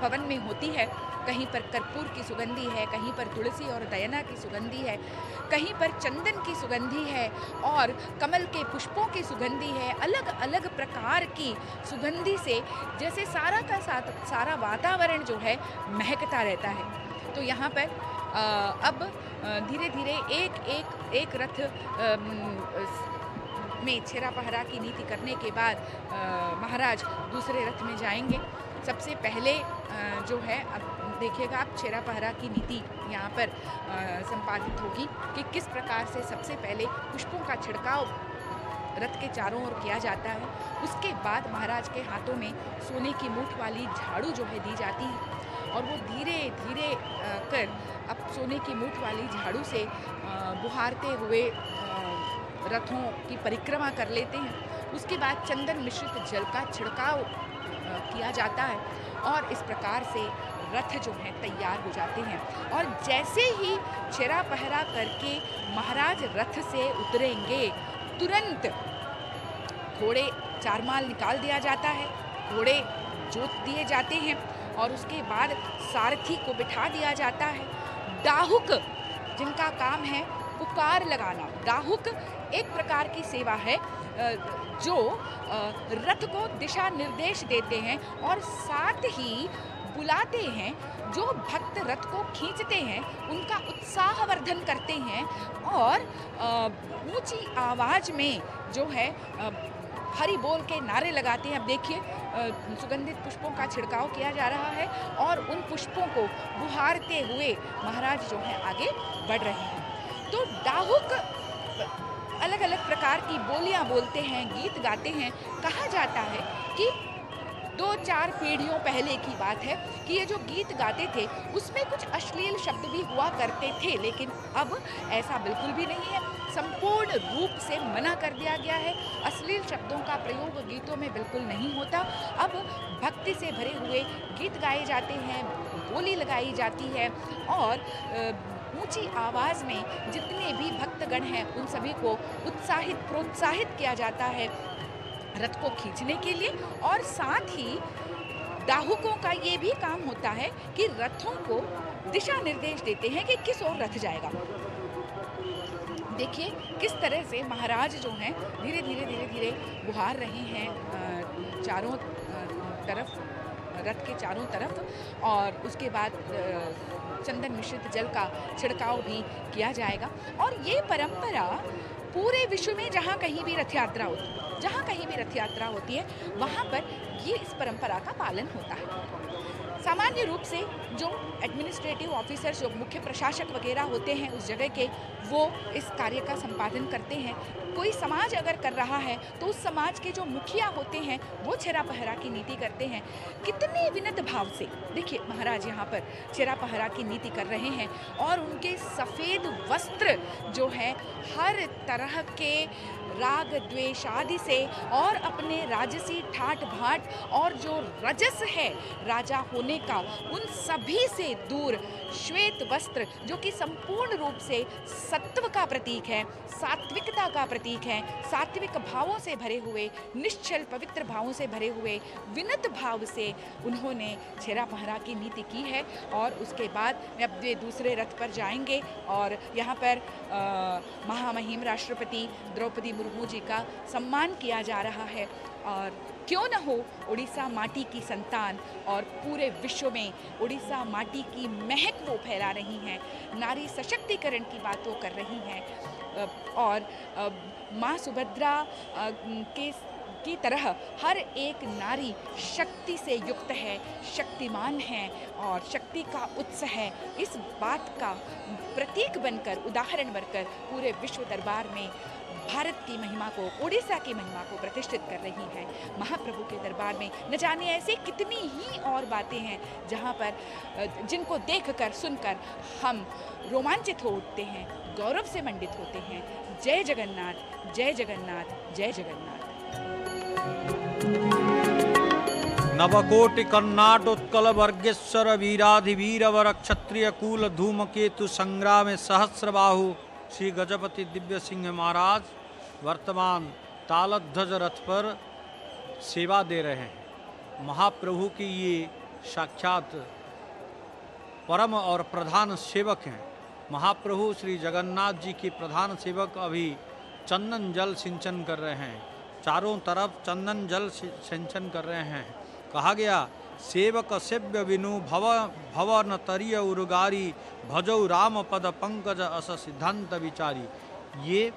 पवन में होती है। कहीं पर कर्पूर की सुगंधी है, कहीं पर तुलसी और दयना की सुगंधी है, कहीं पर चंदन की सुगंधी है और कमल के पुष्पों की सुगंधी है। अलग अलग प्रकार की सुगंधी से जैसे सारा का सारा वातावरण जो है महकता रहता है। तो यहाँ पर अब धीरे धीरे एक रथ में छेरा पहरा की नीति करने के बाद महाराज दूसरे रथ में जाएंगे। सबसे पहले जो है अब देखिएगा आप छेरा पहरा की नीति यहाँ पर संपादित होगी कि किस प्रकार से सबसे पहले पुष्पों का छिड़काव रथ के चारों ओर किया जाता है। उसके बाद महाराज के हाथों में सोने की मूठ वाली झाड़ू जो है दी जाती है और वो धीरे धीरे कर अब सोने की मूठ वाली झाड़ू से बुहारते हुए रथों की परिक्रमा कर लेते हैं। उसके बाद चंदन मिश्रित जल का छिड़काव किया जाता है और इस प्रकार से रथ जो हैं तैयार हो जाते हैं। और जैसे ही छेरा पहरा करके महाराज रथ से उतरेंगे, तुरंत घोड़े चारमाल निकाल दिया जाता है, घोड़े जोत दिए जाते हैं और उसके बाद सारथी को बिठा दिया जाता है। डाहुक जिनका काम है पुकार लगाना, डाहुक एक प्रकार की सेवा है जो रथ को दिशा निर्देश देते हैं और साथ ही बुलाते हैं, जो भक्त रथ को खींचते हैं उनका उत्साहवर्धन करते हैं और ऊंची आवाज में जो है हरि बोल के नारे लगाते हैं। अब देखिए सुगंधित पुष्पों का छिड़काव किया जा रहा है और उन पुष्पों को बुहारते हुए महाराज जो है आगे बढ़ रहे हैं। तो डाहुक अलग अलग प्रकार की बोलियां बोलते हैं, गीत गाते हैं। कहा जाता है कि 2-4 पीढ़ियों पहले की बात है कि ये जो गीत गाते थे उसमें कुछ अश्लील शब्द भी हुआ करते थे, लेकिन अब ऐसा बिल्कुल भी नहीं है। संपूर्ण रूप से मना कर दिया गया है। अश्लील शब्दों का प्रयोग गीतों में बिल्कुल नहीं होता। अब भक्ति से भरे हुए गीत गाए जाते हैं, बोली लगाई जाती है और ऊंची आवाज़ में जितने भी भक्तगण हैं उन सभी को प्रोत्साहित किया जाता है रथ को खींचने के लिए। और साथ ही डाहुकों का ये भी काम होता है कि रथों को दिशा निर्देश देते हैं कि किस ओर रथ जाएगा। देखिए किस तरह से महाराज जो हैं धीरे धीरे बुहार रहे हैं चारों तरफ, रथ के चारों तरफ, और उसके बाद चंदन मिश्रित जल का छिड़काव भी किया जाएगा। और ये परंपरा पूरे विश्व में जहाँ कहीं भी रथ यात्रा होती है वहाँ पर ये इस परंपरा का पालन होता है। सामान्य रूप से जो एडमिनिस्ट्रेटिव ऑफिसर्स, जो मुख्य प्रशासक वगैरह होते हैं उस जगह के, वो इस कार्य का संपादन करते हैं। कोई समाज अगर कर रहा है तो उस समाज के जो मुखिया होते हैं वो छेरा पहरा की नीति करते हैं। कितने विनत भाव से देखिए महाराज यहाँ पर छेरा पहरा की नीति कर रहे हैं और उनके सफ़ेद वस्त्र जो है हर तरह के राग द्वेष आदि से और अपने राजसी ठाट भाट और जो रजस है राजा होने का, उन सभी से दूर श्वेत वस्त्र जो कि संपूर्ण रूप से सत्व का प्रतीक है, सात्विकता का प्रतीक है, सात्विक भावों से भरे हुए, निश्चल पवित्र भावों से भरे हुए विनत भाव से उन्होंने छेरा पहरा की नीति की है। और उसके बाद वे अब दूसरे रथ पर जाएंगे और यहाँ पर महामहिम राष्ट्रपति द्रौपदी मुर्मू जी का सम्मान किया जा रहा है। और क्यों न हो, उड़ीसा माटी की संतान और पूरे विश्व में उड़ीसा माटी की महक वो फैला रही हैं, नारी सशक्तिकरण की बात वो कर रही हैं और माँ सुभद्रा की तरह हर एक नारी शक्ति से युक्त है, शक्तिमान है और शक्ति का उत्स है। इस बात का प्रतीक बनकर, उदाहरण बनकर पूरे विश्व दरबार में भारत की महिमा को, उड़ीसा की महिमा को प्रतिष्ठित कर रही है। महाप्रभु के दरबार में न जाने ऐसी कितनी ही और बातें हैं जहाँ पर जिनको देखकर सुनकर हम रोमांचित हो उठते हैं, गौरव से मंडित होते हैं। जय जगन्नाथ, जय जगन्नाथ, जय जगन्नाथ। नवकोटि कर्नाटोत्कल वर्गेश्वर वीराधिवीरवर क्षत्रिय कूल धूमकेतु संग्राम सहस्रबाहु श्री गजपति दिव्य सिंह महाराज वर्तमान तालध्वज रथ पर सेवा दे रहे हैं। महाप्रभु की ये साक्षात परम और प्रधान सेवक हैं। महाप्रभु श्री जगन्नाथ जी के प्रधान सेवक अभी चंदन जल सिंचन कर रहे हैं, चारों तरफ चंदन जल सिंचन कर रहे हैं। कहा गया सेवक सेव्य विनु भवन तरिय उर्गारी भजौ राम पद पंकज अस सिद्धांत विचारी। ये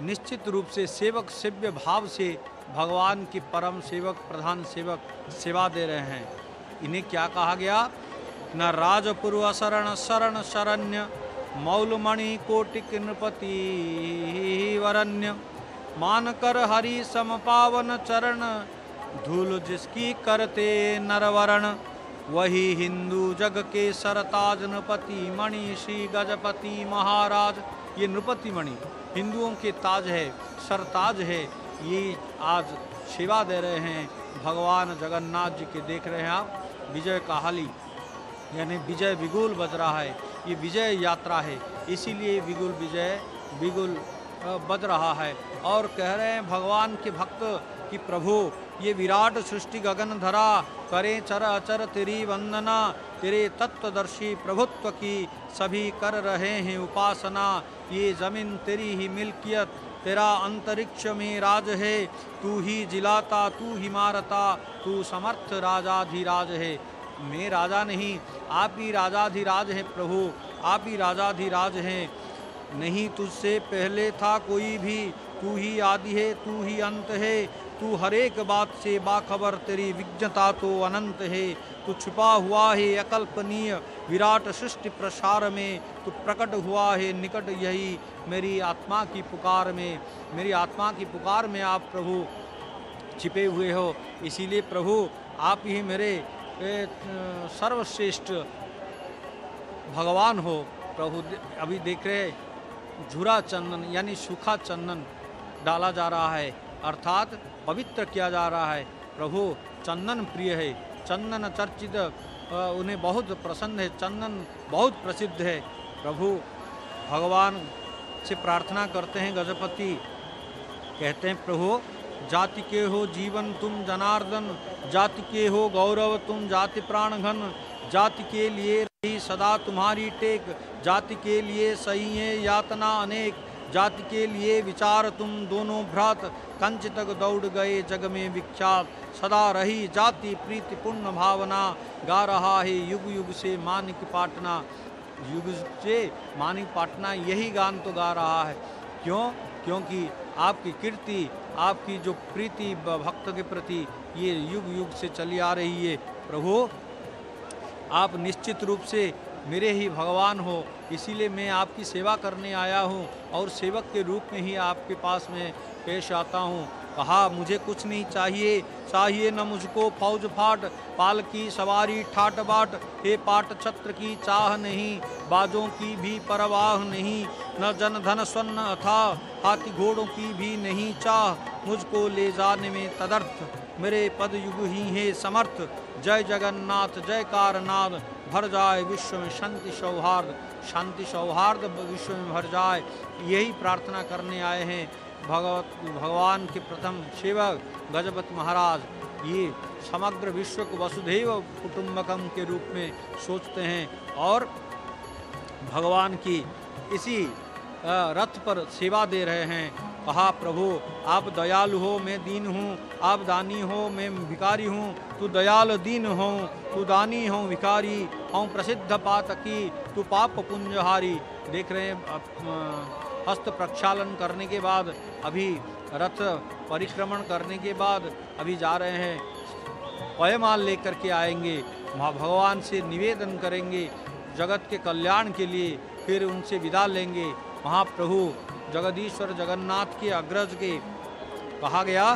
निश्चित रूप से सेवक सेव्य भाव से भगवान की परम सेवक, प्रधान सेवक सेवा दे रहे हैं। इन्हें क्या कहा गया? न राजपुर शरण शरण शरण्य मौलमणि कोटिक नृपति वरण्य मान कर हरि सम पावन चरण धूल जिसकी करते नरवरण वही हिंदू जग के सरताज नृपति मणि श्री गजपति महाराज। ये नृपति मणि हिंदुओं के ताज है, सरताज है। ये आज सेवा दे रहे हैं भगवान जगन्नाथ जी के। देख रहे हैं आप विजय काहली यानी विजय बिगुल बज रहा है। ये विजय यात्रा है, इसीलिए बिगुल बज रहा है। और कह रहे हैं भगवान के भक्त कि प्रभु ये विराट सृष्टि गगन धरा करें चर अचर तेरी वंदना, तेरे तत्वदर्शी प्रभुत्व की सभी कर रहे हैं उपासना। ये जमीन तेरी ही मिल्कियत, तेरा अंतरिक्ष में राज है, तू ही जिलाता तू ही मारता, तू समर्थ राजाधिराज है। मैं राजा नहीं, आप ही राजाधिराज हैं प्रभु, आप ही राजाधिराज हैं। नहीं तुझसे पहले था कोई भी, तू ही आदि है, तू ही अंत है, तू हर एक बात से बाखबर, तेरी विज्ञता तो अनंत है। तू छुपा हुआ है अकल्पनीय विराट सृष्टि प्रसार में, तू प्रकट हुआ है निकट यही मेरी आत्मा की पुकार में। मेरी आत्मा की पुकार में आप प्रभु छिपे हुए हो, इसीलिए प्रभु आप ही मेरे सर्वश्रेष्ठ भगवान हो प्रभु। अभी देख रहे झूरा चंदन यानी सूखा चंदन डाला जा रहा है, अर्थात पवित्र किया जा रहा है। प्रभु चंदन प्रिय है, चंदन चर्चित, उन्हें बहुत पसंद है, चंदन बहुत प्रसिद्ध है। प्रभु भगवान से प्रार्थना करते हैं गजपति, कहते हैं प्रभु जाति के हो जीवन तुम जनार्दन, जाति के हो गौरव तुम जाति प्राण घन, जाति के लिए रही सदा तुम्हारी टेक, जाति के लिए सही है यातना अनेक, जाति के लिए विचार तुम दोनों भ्रात, कंच तक दौड़ गए जग में विख्यात, सदा रही जाति प्रीति पुण्य भावना, गा रहा है युग युग से मानिक पाटना। युग से मानिक पाटना यही गान तो गा रहा है, क्यों? क्योंकि आपकी कीर्ति, आपकी जो प्रीति भक्त के प्रति ये युग युग से चली आ रही है। प्रभु आप निश्चित रूप से मेरे ही भगवान हो, इसीलिए मैं आपकी सेवा करने आया हूँ और सेवक के रूप में ही आपके पास में पेश आता हूँ। कहा मुझे कुछ नहीं चाहिए, चाहिए न मुझको फौज फाट, पाल की सवारी ठाट बाट, हे पाट छत्र की चाह नहीं, बाजों की भी परवाह नहीं, न जन धन स्वर्ण अथा, हाथी घोड़ों की भी नहीं चाह, मुझको ले जाने में तदर्थ, मेरे पद युग ही है समर्थ। जय जगन्नाथ जयकार नाद, भर जाए विश्व में शांति सौहार्द, शांति सौहार्द विश्व में भर जाए, यही प्रार्थना करने आए हैं भगवान के प्रथम सेवक गजपति महाराज। ये समग्र विश्व को वसुधैव कुटुंबकम के रूप में सोचते हैं और भगवान की इसी रथ पर सेवा दे रहे हैं। कहा प्रभु आप दयालु हो, मैं दीन हूँ, आप दानी हो, मैं भिखारी हूँ, तू दयाल दीन हो, तू दानी हो भिखारी, हूँ प्रसिद्ध पातकी, तू पाप पुंजहारी। देख रहे हैं हस्त प्रक्षालन करने के बाद, अभी रथ परिक्रमण करने के बाद अभी जा रहे हैं, पयमाल लेकर के आएंगे, भगवान से निवेदन करेंगे जगत के कल्याण के लिए, फिर उनसे विदा लेंगे। महाप्रभु जगदीश्वर जगन्नाथ के अग्रज के कहा गया,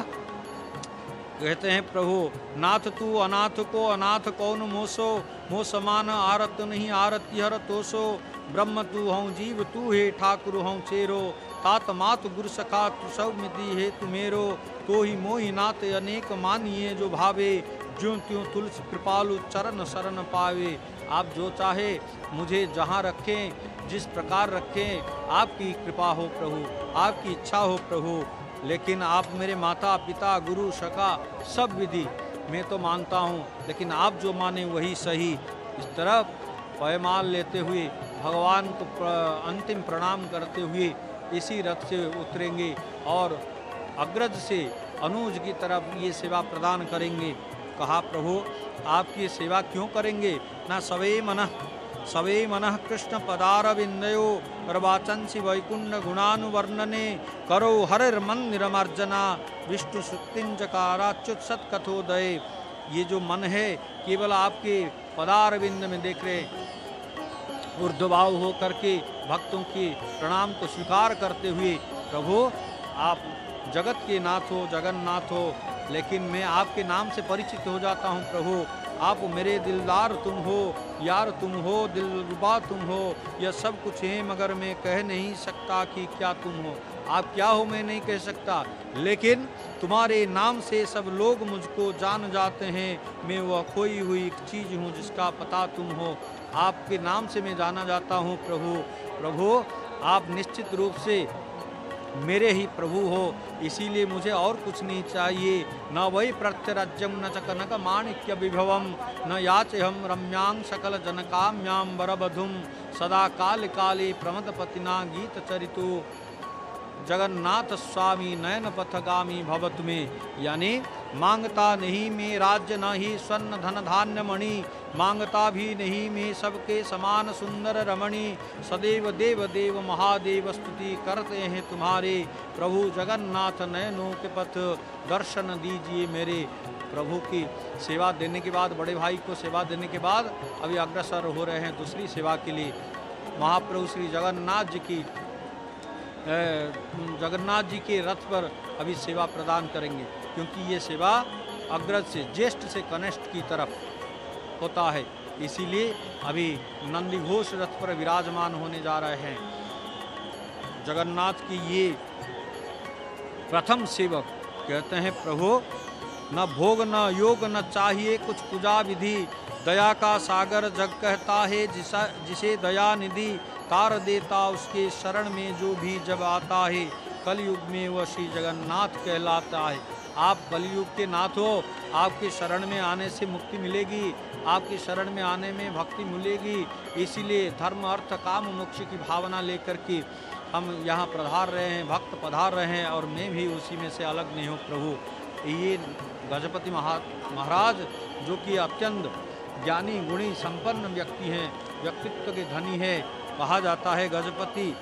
कहते हैं प्रभु नाथ तू अनाथ को अनाथ कौन मोसो, मो समान आरत नहीं आरती हर तोसो, ब्रह्म तू हूँ जीव तू है ठाकुर हूँ चेरो, तात मात गुर सखा तू सब मिति है तू मेरो, तो ही मोहि नाथ अनेक मानिए जो भावे, ज्यों त्यों तुलसी कृपालु चरण शरण पावे। आप जो चाहे मुझे जहाँ रखें, जिस प्रकार रखें, आपकी कृपा हो प्रभु, आपकी इच्छा हो प्रभु, लेकिन आप मेरे माता पिता गुरु सखा सब विधि मैं तो मानता हूँ, लेकिन आप जो माने वही सही। इस तरह पैमाल लेते हुए भगवान को अंतिम प्रणाम करते हुए इसी रथ से उतरेंगे और अग्रज से अनुज की तरफ ये सेवा प्रदान करेंगे। कहा प्रभु आपकी सेवा क्यों करेंगे? न सवे मनः कृष्ण पदारविंदयो प्रवाचंसी वैकुंठ गुणानुवर्णने, करो हर मंदिरमर्जना विष्णु सुक्तिंचकाराच्युत सत्कथोदय। ये जो मन है केवल आपके पदारविंद में देख रहे, ऊर्ध्वभाव हो करके भक्तों के प्रणाम को स्वीकार करते हुए, प्रभु आप जगत के नाथ हो, जगन्नाथ हो, लेकिन मैं आपके नाम से परिचित हो जाता हूँ प्रभु। आप मेरे दिलदार तुम हो, यार तुम हो, दिलरुबा तुम हो, यह सब कुछ है मगर मैं कह नहीं सकता कि क्या तुम हो। आप क्या हो मैं नहीं कह सकता, लेकिन तुम्हारे नाम से सब लोग मुझको जान जाते हैं। मैं वह खोई हुई चीज़ हूँ जिसका पता तुम हो। आपके नाम से मैं जाना जाता हूँ प्रभु। प्रभु आप निश्चित रूप से मेरे ही प्रभु हो, इसीलिए मुझे और कुछ नहीं चाहिए। न वही प्रत्यराज्यम न च कनक माणिक्य विभवम, न याचहम रम्यांग सकल जनकाम्याम वरबधुम, सदा काल काले प्रमदपतिना गीत चरितो। जगन्नाथ स्वामी नयन पथगामी भवत में, यानी मांगता नहीं मैं राज्य न ही स्वर्ण धन धान्य मणि, मांगता भी नहीं मैं सबके समान सुंदर रमणी, सदैव देव देव महादेव स्तुति करते हैं तुम्हारे, प्रभु जगन्नाथ नयनों के पथ दर्शन दीजिए मेरे। प्रभु की सेवा देने के बाद, बड़े भाई को सेवा देने के बाद अभी अग्रसर हो रहे हैं दूसरी सेवा के लिए। महाप्रभु श्री जगन्नाथ जी के रथ पर अभी सेवा प्रदान करेंगे, क्योंकि ये सेवा अग्रज से, ज्येष्ठ से कनिष्ठ की तरफ होता है, इसीलिए अभी नंदी घोष रथ पर विराजमान होने जा रहे हैं। जगन्नाथ की ये प्रथम सेवक कहते हैं, प्रभु न भोग न योग न चाहिए कुछ पूजा विधि, दया का सागर जग कहता है जिसे दया निधि, तार देता उसके शरण में जो भी जब आता है, कलयुग में वह श्री जगन्नाथ कहलाता है। आप कलयुग के नाथ हो, आपके शरण में आने से मुक्ति मिलेगी, आपके शरण में आने में भक्ति मिलेगी, इसीलिए धर्म अर्थ काम मोक्ष की भावना लेकर के हम यहाँ पधार रहे हैं, भक्त पधार रहे हैं, और मैं भी उसी में से अलग नहीं हूँ प्रभु। ये गजपति महाराज जो कि अत्यंत ज्ञानी गुणी संपन्न व्यक्ति हैं, व्यक्तित्व के धनी है, कहा जाता है गजपति।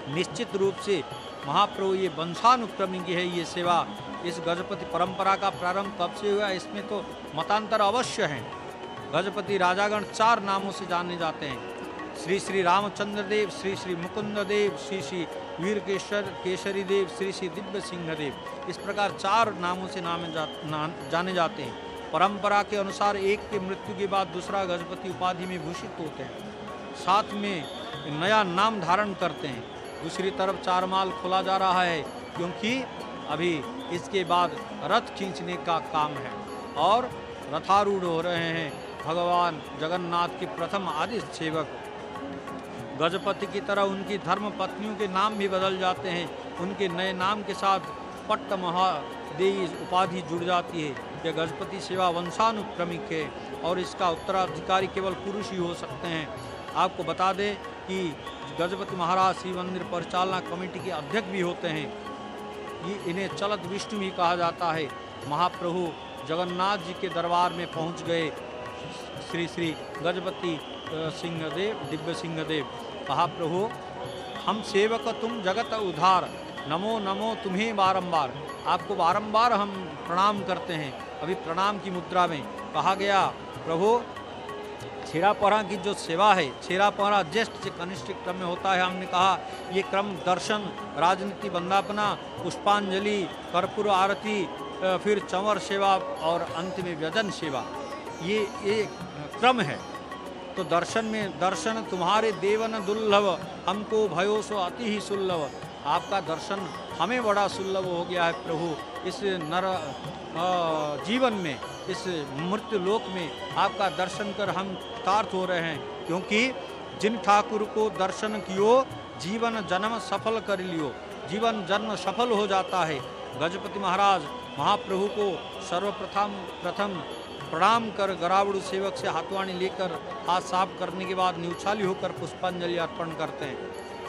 निश्चित रूप से महाप्रभु ये वंशानुक्रमी की है ये सेवा। इस गजपति परंपरा का प्रारंभ कब से हुआ, इसमें तो मतांतर अवश्य हैं। गजपति राजागण 4 नामों से जाने जाते हैं, श्री श्री रामचंद्र देव, श्री श्री मुकुंद देव, श्री श्री वीर केशरी देव, श्री श्री दिव्य सिंह देव, इस प्रकार 4 नामों से जाने जाते हैं। परंपरा के अनुसार एक के मृत्यु के बाद दूसरा गजपति उपाधि में भूषित होते हैं, साथ में नया नाम धारण करते हैं। दूसरी तरफ चारमाल खोला जा रहा है, क्योंकि अभी इसके बाद रथ खींचने का काम है और रथारूढ़ हो रहे हैं भगवान जगन्नाथ के प्रथम आदि सेवक। गजपति की तरह उनकी धर्म पत्नियों के नाम भी बदल जाते हैं, उनके नए नाम के साथ पट्ट महादेवी उपाधि जुड़ जाती है। यह गजपति सेवा वंशानुक्रमिक है और इसका उत्तराधिकारी केवल पुरुष ही हो सकते हैं। आपको बता दें कि गजपति महाराज श्री मंदिर परिचालना कमेटी के अध्यक्ष भी होते हैं। ये इन्हें चलत विष्णु भी कहा जाता है। महाप्रभु जगन्नाथ जी के दरबार में पहुंच गए श्री श्री गजपति सिंहदेव, दिव्य सिंहदेव। कहा, प्रभु हम सेवक तुम जगत उद्धार, नमो नमो तुम्हें बारंबार। आपको बारंबार हम प्रणाम करते हैं। अभी प्रणाम की मुद्रा में कहा गया, प्रभु छेरापहरा की जो सेवा है, छेरापहरा ज्येष्ठ से कनिष्ठ क्रम में होता है। हमने कहा ये क्रम दर्शन, राजनीति, वंदापना, पुष्पांजलि, कर्पूर आरती, फिर चंवर सेवा और अंत में व्यजन सेवा, ये क्रम है। तो दर्शन में, दर्शन तुम्हारे देवन दुर्लभ, हमको भयो सो अति ही सुलभ। आपका दर्शन हमें बड़ा सुलभ हो गया है प्रभु। इस नर जीवन में, इस मृत्यु लोक में आपका दर्शन कर हम कृतार्थ हो रहे हैं, क्योंकि जिन ठाकुर को दर्शन कियो जीवन जन्म सफल कर लियो। जीवन जन्म सफल हो जाता है। गजपति महाराज महाप्रभु को प्रथम प्रणाम कर गरावड़ू सेवक से हाथवाणी लेकर हाथ साफ करने के बाद न्यूछाली होकर पुष्पांजलि अर्पण करते हैं।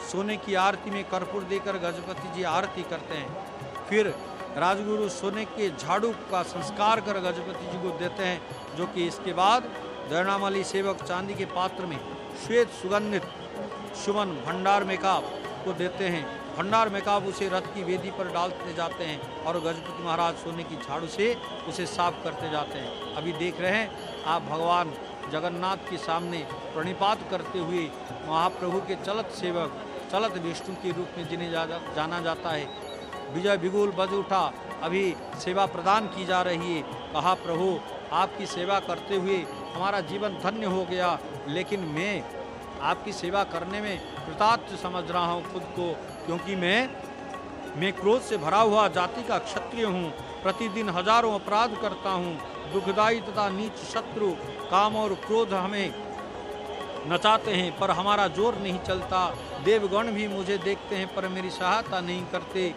सोने की आरती में कर्पूर देकर गजपति जी आरती करते हैं। फिर राजगुरु सोने के झाड़ू का संस्कार कर गजपति जी को देते हैं, जो कि इसके बाद दयानामली सेवक चांदी के पात्र में श्वेत सुगंधित सुमन भंडार मेकाब को देते हैं। भंडार मेकाब उसे रथ की वेदी पर डालते जाते हैं और गजपति महाराज सोने की झाड़ू से उसे साफ करते जाते हैं। अभी देख रहे हैं आप भगवान जगन्नाथ के सामने प्रणिपात करते हुए महाप्रभु के चलत सेवक, चलत विष्णु के रूप में जिन्हें जाना जाता है। विजय बिगुल बज उठा, अभी सेवा प्रदान की जा रही है। कहा, प्रभु आपकी सेवा करते हुए हमारा जीवन धन्य हो गया, लेकिन मैं आपकी सेवा करने में कृतार्थ समझ रहा हूँ खुद को, क्योंकि मैं क्रोध से भरा हुआ जाति का क्षत्रिय हूँ। प्रतिदिन हजारों अपराध करता हूँ। दुखदायी तथा नीच शत्रु काम और क्रोध हमें नचाते हैं, पर हमारा जोर नहीं चलता। देवगण भी मुझे देखते हैं पर मेरी सहायता नहीं करते।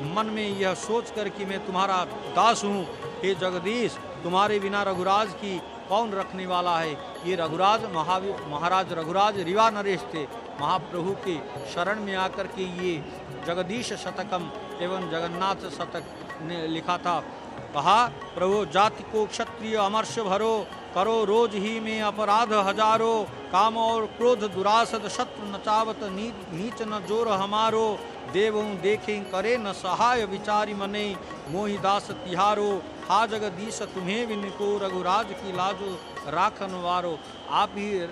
मन में यह सोच कर कि मैं तुम्हारा दास हूँ, हे जगदीश, तुम्हारे बिना रघुराज की कौन रखने वाला है। ये रघुराज महाराज रघुराज रीवा नरेश थे। महाप्रभु के शरण में आकर के ये जगदीश शतकम एवं जगन्नाथ शतक ने लिखा था। कहा, प्रभु जाति को क्षत्रिय अमर्ष भरो, करो रोज ही में अपराध हजारों, काम और क्रोध दुरासद शत्रु नचावत नीच न जोर हमारो, देवों देखें करे न सहाय विचारी मने, मोहि दास तिहारो, हा जगदीश तुम्हें विनको, रघुराज की लाजो राखन वारो। आप ही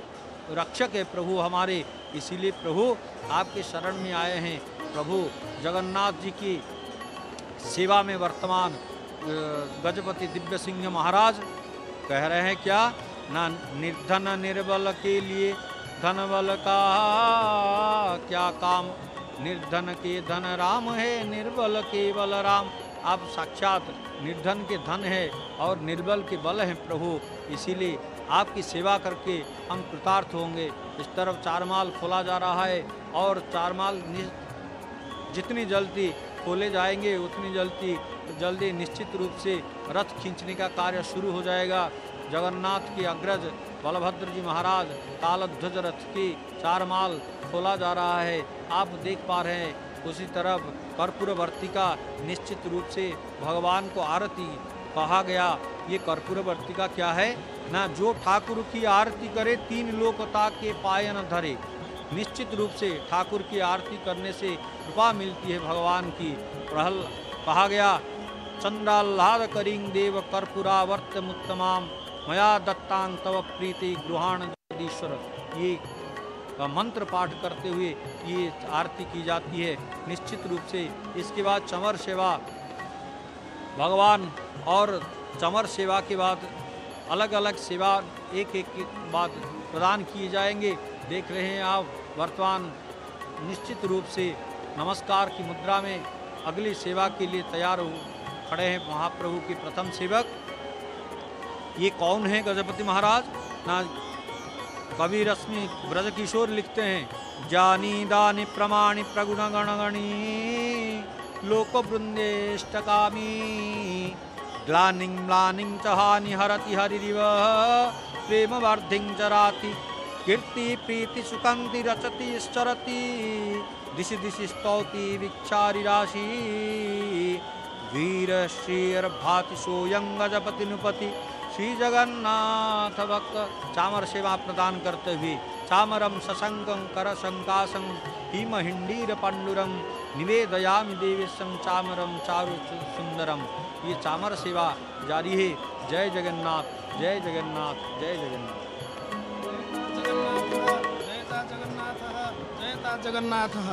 रक्षक है प्रभु हमारे, इसीलिए प्रभु आपके शरण में आए हैं। प्रभु जगन्नाथ जी की सेवा में वर्तमान गजपति दिव्य सिंह महाराज कह रहे हैं क्या, ना निर्धन निर्बल के लिए धन बल का क्या काम, निर्धन के धन राम है, निर्बल के बल राम। आप साक्षात निर्धन के धन है और निर्बल के बल हैं प्रभु, इसीलिए आपकी सेवा करके हम कृतार्थ होंगे। इस तरफ चारमाल खोला जा रहा है और चारमाल जितनी जल्दी खोले जाएंगे उतनी जल्दी निश्चित रूप से रथ खींचने का कार्य शुरू हो जाएगा। जगन्नाथ के अग्रज बलभद्र जी महाराज तालध्वज रथ की चारमाल खोला जा रहा है, आप देख पा रहे हैं। उसी तरफ कर्पूर वर्तिका निश्चित रूप से भगवान को आरती कहा गया। ये कर्पूर वर्तिका क्या है ना, जो ठाकुर की आरती करे तीन लोकता के पायन धरे। निश्चित रूप से ठाकुर की आरती करने से कृपा मिलती है भगवान की। कहा गया, चंद्राह्लाद करिंग देव कर्पूरावर्त मुत्तमाम, मया दत्तांग तव प्रीति गृहाण जगदीश्वर। ये मंत्र पाठ करते हुए ये आरती की जाती है निश्चित रूप से। इसके बाद चमर सेवा भगवान, और चमर सेवा के बाद अलग अलग सेवा एक बाद प्रदान किए जाएंगे। देख रहे हैं आप वर्तमान निश्चित रूप से नमस्कार की मुद्रा में अगली सेवा के लिए तैयार हो खड़े हैं महाप्रभु के प्रथम सेवक। ये कौन है गजपति महाराज ना, कवि रश्मि ब्रज किशोर लिखते हैं, जानी दानी प्रमाणि प्रगुण गणगणी, लोक वृंदेष्टकामी, ग्लानिं म्लानिं च हानि हरति हरिरिव, प्रेम वर्धिं चराति, कीर्ति प्रीति सुकांति रचति चरति, दिशि दिशि स्तौति विक्षारि राशि, वीर श्रीर भाति सोयं गजपति नुपति, श्री जगन्नाथ भक्त। चामर सेवा प्रदान करते हुए चामरम सशंकं कर शंकासं हिमहिंडीर पंडुरम, निवेदयामि देवेशं चामरम चारु सुंदरम। ये चामर सेवा जारी है। जय जगन्नाथ, जय जगन्नाथ, जय जगन्नाथ। जयता जगन्नाथः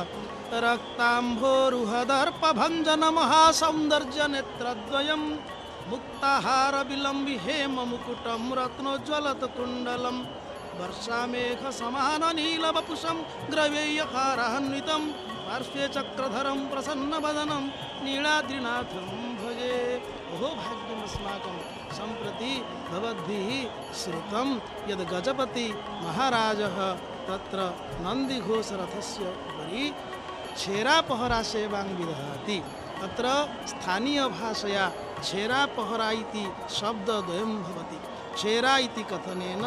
रक्ताम्भोरुहदर्पभञ्जन महासौन्दर्य नेत्रद्वयं, मुक्ताहार विलम्बि हेम मुकुटं रत्नोज्ज्वलत कुण्डलं, वर्षामेघ समान नीलवपुषं ग्रवेयहारान्वितं, पार्श्वे चक्रधरं प्रसन्नवदनं नीलाद्रिनाथं भजे। अहो भाग्यमस्माकं सम्प्रति भवद्भिः श्रुतं यद् गजपति महाराजः तत्र नन्दिघोषरथस्य उपरि छेरापहरा सेवां विदधाति। तत्र स्थानीयभाषया छेरापहरा इति शब्दद्वयं भवति। छेरा इति कथनेन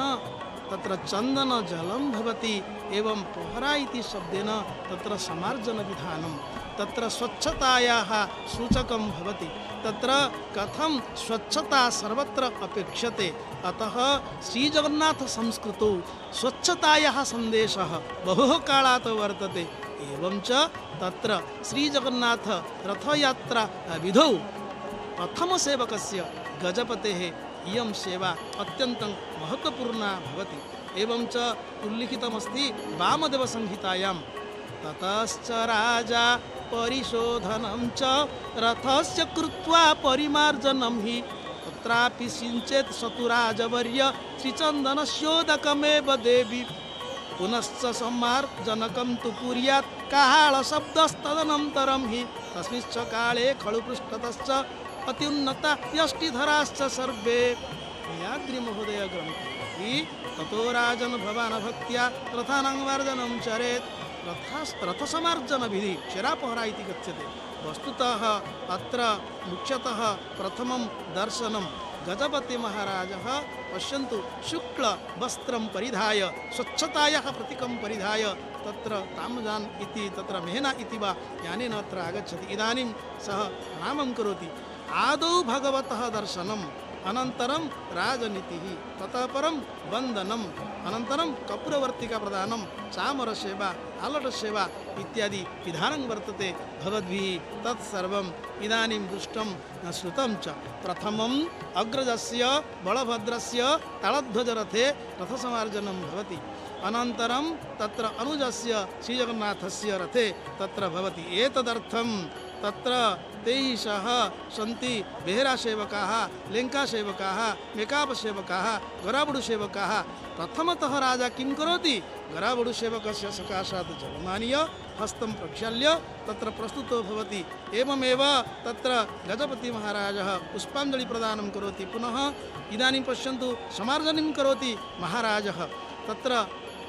तत्र चन्दनजलं भवति, एवं पहरा इति शब्देन तत्र समार्जनविधानं, तत्र स्वच्छतायाः सूचकं भवति। तत्र कथं स्वच्छता सर्वत्र अपेक्षते, अतः श्रीजगन्नाथ संस्कृतौ स्वच्छतायाः सन्देशः बहु कालात् वर्तते। एवं च तत्र श्रीजगन्नाथ रथयात्रा विधौ प्रथमसेवकस्य गजपतेः इयं सेवा अत्यन्तं महत्वपूर्णा भवति। एवं च उल्लिखितमस्ति वामदेवसंहितायां, ततश्च राजा परिशोधनं च रथस्य कृत्वा परिमार्जनं हि, तत्रापि सिञ्चेत् सतुराजवर्य श्रीचन्दनस्योदकमेव देवी, पुनश्च सम्मार्जनकं तु कुर्यात् काहाळशब्दस्तदनन्तरं हि, तस्मिंश्च काले खलुपृष्ठतश्च अत्युन्नता यष्टिधराश्च सर्वे। याद्रि महोदय ग्रन्थे ततो राजन भवान भक्त्या रथानां मार्जनं चरेत्, रथसमार्जन विधि क्षीरापहरा इति कथ्यते। वस्तुतः अत्र मुख्यतः प्रथमं दर्शनं गजपति महाराजः पश्यन्तु शुक्लवस्त्रं परिधाय स्वच्छतायाः प्रतीकं परिधाय तत्र ताम्जान् इति तत्र मेहना इति वा यानेन अत्र आगच्छति। इदानीं सः प्रणामं करोति। आदौ भगवतः दर्शनम् अनन्तरं राजनीतिः ततः परं वन्दनम् अनन्तरं कपूरवर्तिका प्रदानं चामरसेवा आलटसेवा इत्यादि विधानं वर्तते भवद्भिः तत्सर्वम् इदानीं दृष्टं श्रुतं च। प्रथमम् अग्रजस्य बलभद्रस्य तालध्वजरथे रथसमार्जनं भवति। अनन्तरं तत्र अनुजस्य श्रीजगन्नाथस्य रथे तत्र भवति। एतदर्थं तत्र तैः सह सन्ति बेहरासेवकाः, लेङ्कासेवकाः, मेकापसेवकाः, गराबुडुसेवकाः। प्रथमतः राजा किं करोति? गराबुडुसेवकस्य सकाशात् जलमानीय हस्तं प्रक्षाल्य तत्र प्रस्तुतो भवति। एवमेव तत्र गजपतिमहाराजः पुष्पाञ्जलिप्रदानं करोति। पुनः इदानीं पश्यन्तु समार्जनं करोति महाराजः। तत्र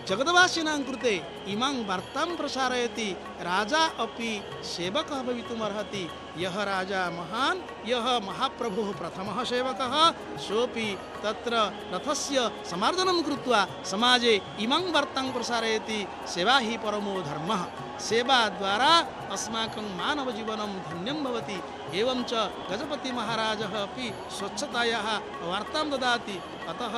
जगद्वासिनां कृते इमां वार्तां प्रसारयति। राजा अपि सेवकः भवितुमर्हति। यः राजा महान्, यः महाप्रभुः प्रथमः सेवकः, सोऽपि तत्र रथस्य समार्जनं कृत्वा समाजे इमां वार्तां प्रसारयति। सेवा हि परमो धर्मः। सेवाद्वारा अस्माकं मानवजीवनं धन्यं भवति। एवं च गजपतिमहाराजः अपि स्वच्छतायाः वार्तां ददाति। अतः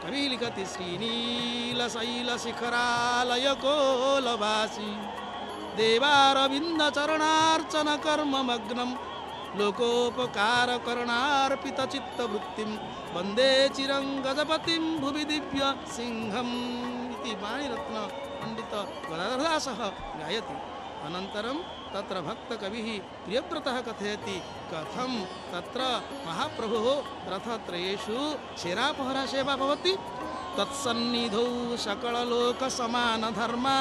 कविः लिखति श्रीनीलशैलशिखरालयकोलवासी देवारविन्दचरणार्चनकर्ममग्नं लोकोपकारकरणार्पितचित्तवृत्तिं वन्दे चिरं गजपतिं भुवि दिव्यसिंहम् इति वाणिरत्न पंडित गदाधरदासः गायति। अनन्तरं तत्र भक्तकविः प्रियव्रतः कथयति कथं तत्र महाप्रभुः रथत्रयेषु शेरापहरा सेवा भवति। तत्सन्निधौ सकललोकसमानधर्मा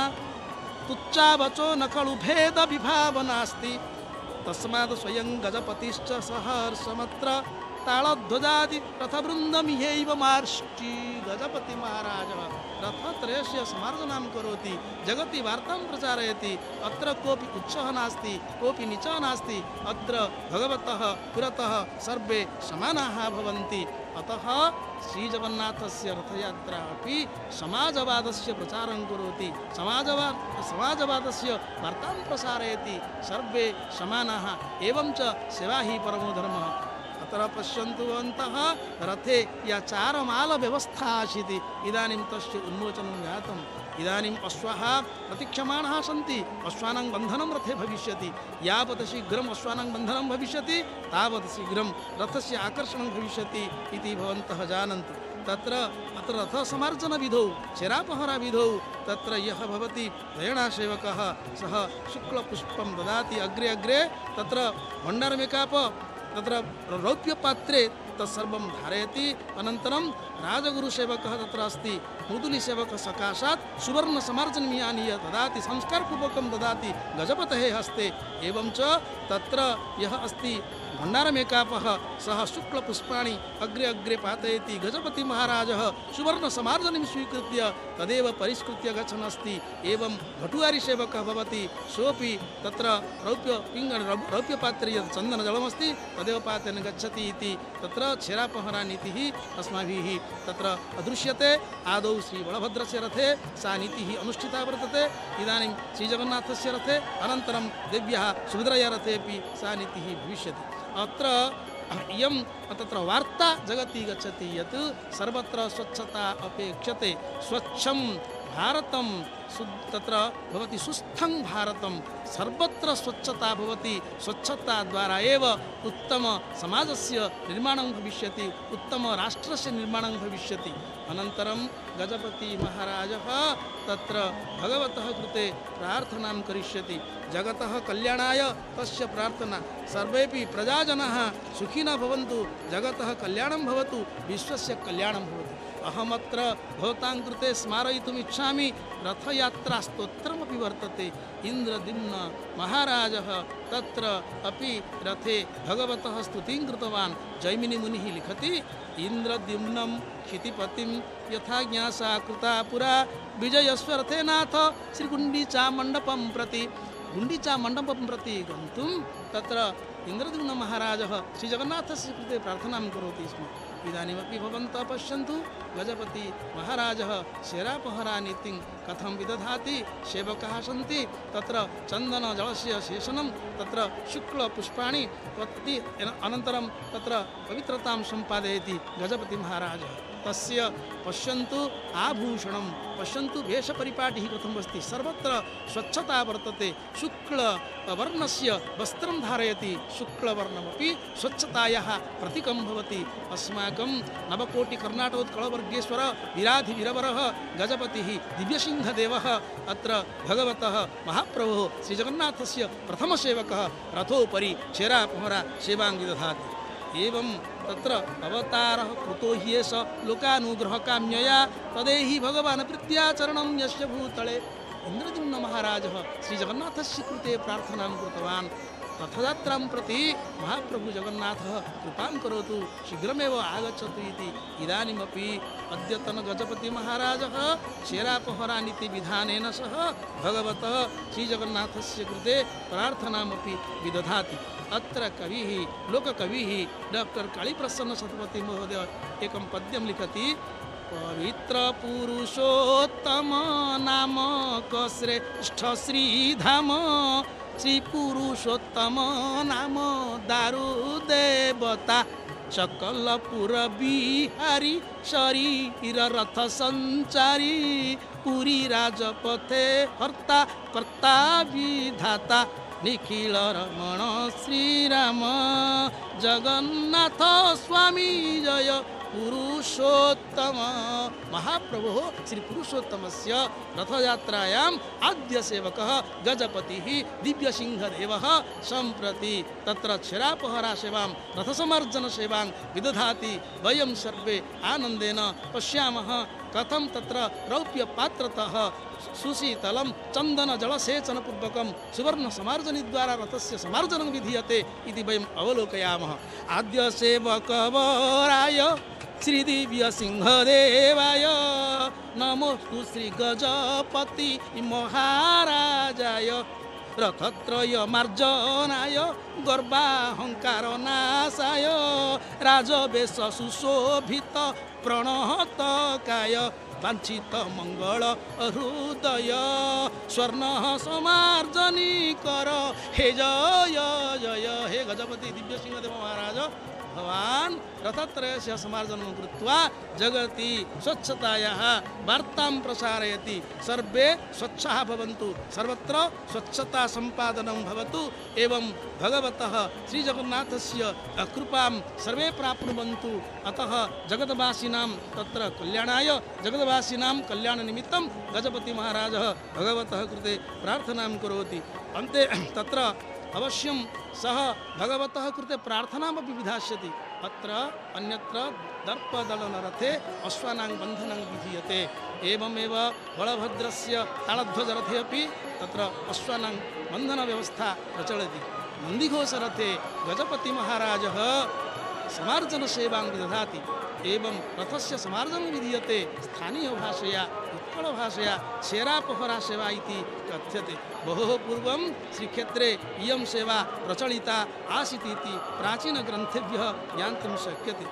तुच्छावचो न खलु भेदविभावनास्ति। तस्मात् स्वयं गजपतिश्च सहर्षमत्र तालध्वजादि रथवृन्दमिहैव मार्ष्टि। गजपति महाराजः रथत्रयस्य समार्जनं करोति, जगति वार्तां प्रचारयति। अत्र कोऽपि उच्चः नास्ति, कोऽपि नीचः नास्ति। अत्र भगवतः पुरतः सर्वे समानाः भवन्ति। अतः श्रीजगन्नाथस्य रथयात्रा अपि समाजवादस्य प्रचारं करोति, समाजवादस्य वार्तां प्रसारयति। सर्वे समानाः। एवं च सेवा हि परमो धर्मः। अत्र पश्यन्तु अन्तः रथे या चारमालव्यवस्था आसीत्, इदानीं तस्य उन्मोचनं जातम्। इदानीम् अश्वाः प्रतीक्षमाणाः सन्ति। अश्वानां बन्धनं रथे भविष्यति। यावत् शीघ्रम् अश्वानां बन्धनं भविष्यति तावत् शीघ्रं रथस्य आकर्षणं भविष्यति इति भवन्तः जानन्तु। तत्र रथसमार्जनविधौ शेरापहराविधौ तत्र यः भवति दयणासेवकः सः शुक्लपुष्पं ददाति। अग्रे अग्रे तत्र भण्डारमेकाप तत्र रौप्यपात्रे तत्सर्वं धारयति। अनन्तरं राजगुरुसेवकः तत्र अस्ति। मुदुलिसेवकः सकाशात् सुवर्णसमार्जनम् आनीय ददाति, संस्कारपूर्वकं ददाति गजपतेः हस्ते। एवं च तत्र यः अस्ति भण्डारमेकापः सः शुक्लपुष्पाणि अग्रे अग्रे पातयति। गजपतिमहाराजः सुवर्णसमार्जनं स्वीकृत्य तदेव परिष्कृत्य गच्छन् अस्ति। एवं भटुवारिसेवकः भवति, सोऽपि तत्र रौप्यपात्रे यत् चन्दनजलमस्ति तदेव पातेन गच्छति इति तत्र क्षेरापहरानीतिः अस्माभिः तत्र अदृश्यते। आदौ श्रीबलभद्रस्य रथे सा नीतिः अनुष्ठिता वर्तते। इदानीं श्रीजगन्नाथस्य रथे अनन्तरं देव्याः सुभद्रया रथेपि सा नीतिः भविष्यति। अत्र इयं तत्र वार्ता जगति गच्छति यत् सर्वत्र स्वच्छता अपेक्षते। स्वच्छं भारतं तत्र भवति सुस्थं भारतं। सर्वत्र स्वच्छता भवति। स्वच्छता द्वारा एव उत्तम समाजस्य निर्माणं भविष्यति, उत्तम राष्ट्रस्य निर्माणं भविष्यति। अनन्तरं गजपति महाराजः तत्र भगवतः कृते प्रार्थनां करिष्यति। जगतः कल्याणाय तस्य प्रार्थना। सर्वेपि प्रजाजनाः सुखिनः भवन्तु, जगतः कल्याणं भवतु, विश्वस्य कल्याणं भवतु। अहमत्र भवतां कृते स्मारयितुम् इच्छामि रथयात्रास्तोत्रमपि वर्तते। इन्द्रद्युम्न महाराजः तत्र अपि रथे भगवतः स्तुतिं कृतवान्। जैमिनिमुनिः लिखति इन्द्रद्युम्नं क्षितिपतिं यथा ज्ञासा कृता पुरा विजयस्वरथेनाथ श्रीगुण्डीचामण्डपं प्रति। गुण्डीचामण्डपं प्रति गन्तुं तत्र इन्द्रद्युम्न महाराजः श्रीजगन्नाथस्य कृते प्रार्थनां करोति स्म। इदानीमपि भवन्तः पश्यन्तु गजपति महाराजः शेरापहरानीतिं कथं विदधाति। सेवकाः सन्ति तत्र चन्दनजलस्य सेचनं तत्र शुक्लपुष्पाणि प्रति अनन्तरं तत्र पवित्रतां सम्पादयति गजपति महाराजः। तस्य पश्यन्तु आभूषणं पश्यन्तु वेशपरिपाटिः कथम् अस्ति। सर्वत्र स्वच्छता वर्तते। शुक्लवर्णस्य वस्त्रं धारयति। शुक्लवर्णमपि स्वच्छतायाः प्रतीकं भवति। अस्माकं नवकोटिकर्णाटकोत्कलवर्गेश्वर वीराधिवीरवरः गजपतिः दिव्यसिंहदेवः अत्र भगवतः महाप्रभोः श्रीजगन्नाथस्य प्रथमसेवकः रथोपरि शेरापहरा सेवां विदधाति। एवं तत्र अवतारः कृतो ह्येष लोकानुग्रहकाम्यया तदेहि भगवान् प्रीत्याचरणं यस्य भूतले। इन्द्रद्युम्न महाराजः श्रीजगन्नाथस्य कृते प्रार्थनां कृतवान्। रथयात्रां प्रति महाप्रभु जगन्नाथः कृपां करोतु, शीघ्रमेव आगच्छतु इति। इदानीमपि अद्यतन गजपति महाराजः शेरापहरानीति विधानेन सह भगवतः श्रीजगन्नाथस्य कृते प्रार्थनामपि विदधाति। अत्र कविः लोककविः डॉक्टर कालीप्रसन्न शतपथी महोदय एकं पद्यं लिखति। पवित्र पुरुषोत्तम नाम श्रेष्ठ श्रीधाम श्री पुरुषोत्तम नाम दारु देवता सकलपुर बिहारी शरीर रथ संचारी पुरी राजपथे हर्ता कर्ता विधाता निखिल रमण श्रीराम जगन्नाथ स्वामी जय पुरुषोत्तम। महाप्रभु श्री पुरुषोत्तमस्य रथयात्रायाम् आद्य सेवकः गजपतिः दिव्यसिंहदेवः सम्प्रति तत्र शेरापहरा सेवां रथसमर्जन सेवां विदधाति। वयं सर्वे आनन्देन पश्यामः कथं तत्र रौप्यपात्रतः सुशीतलं चन्दनजलसेचनपूर्वकं सुवर्णसमार्जनीद्वारा रथस्य समार्जनं विधीयते इति वयम् अवलोकयामः। आद्य सेवकवराय श्रीदिव्यसिंहदेवाय नमोस्तु श्रीगजपति महाराजाय रथत्रय मार्जनाय गर्वाहंकार नाशाय राजवेश सुशोभित प्रणहतकाय वांछित मंगल हृदय स्वर्ण समार्जनी कर हे जय जय हे गजपति दिव्यसिंहदेव महाराज भगवान् रथत्रयस्य समार्जनं कृत्वा जगति स्वच्छतायाः वार्तां प्रसारयति। सर्वे स्वच्छाः भवन्तु, सर्वत्र स्वच्छता सम्पादनं भवतु। एवं भगवतः श्रीजगन्नाथस्य कृपां सर्वे प्राप्नुवन्तु। अतः जगद्वासिनां तत्र कल्याणाय जगद्वासिनां कल्याणनिमित्तं गजपति महाराजः भगवतः कृते प्रार्थनां करोति। अन्ते तत्र अवश्यं सः भगवतः कृते प्रार्थनामपि विधास्यति। अत्र अन्यत्र दर्पदलनरथे अश्वानां बन्धनं विधीयते। एवमेव बलभद्रस्य तालध्वजरथे अपि तत्र अश्वानां बन्धनव्यवस्था प्रचलति। नन्दिघोषरथे गजपति महाराजः समार्जनसेवां विदधाति। एवं रथस्य समार्जनं विधीयते। स्थानीयभाषया उत्कलभाषया शेरापहरा सेवा इति कथ्यते। बहु पूर्वं श्रीक्षेत्रे इयं सेवा प्रचलिता आसीत् इति प्राचीनग्रन्थेभ्यः ज्ञातुं शक्यते।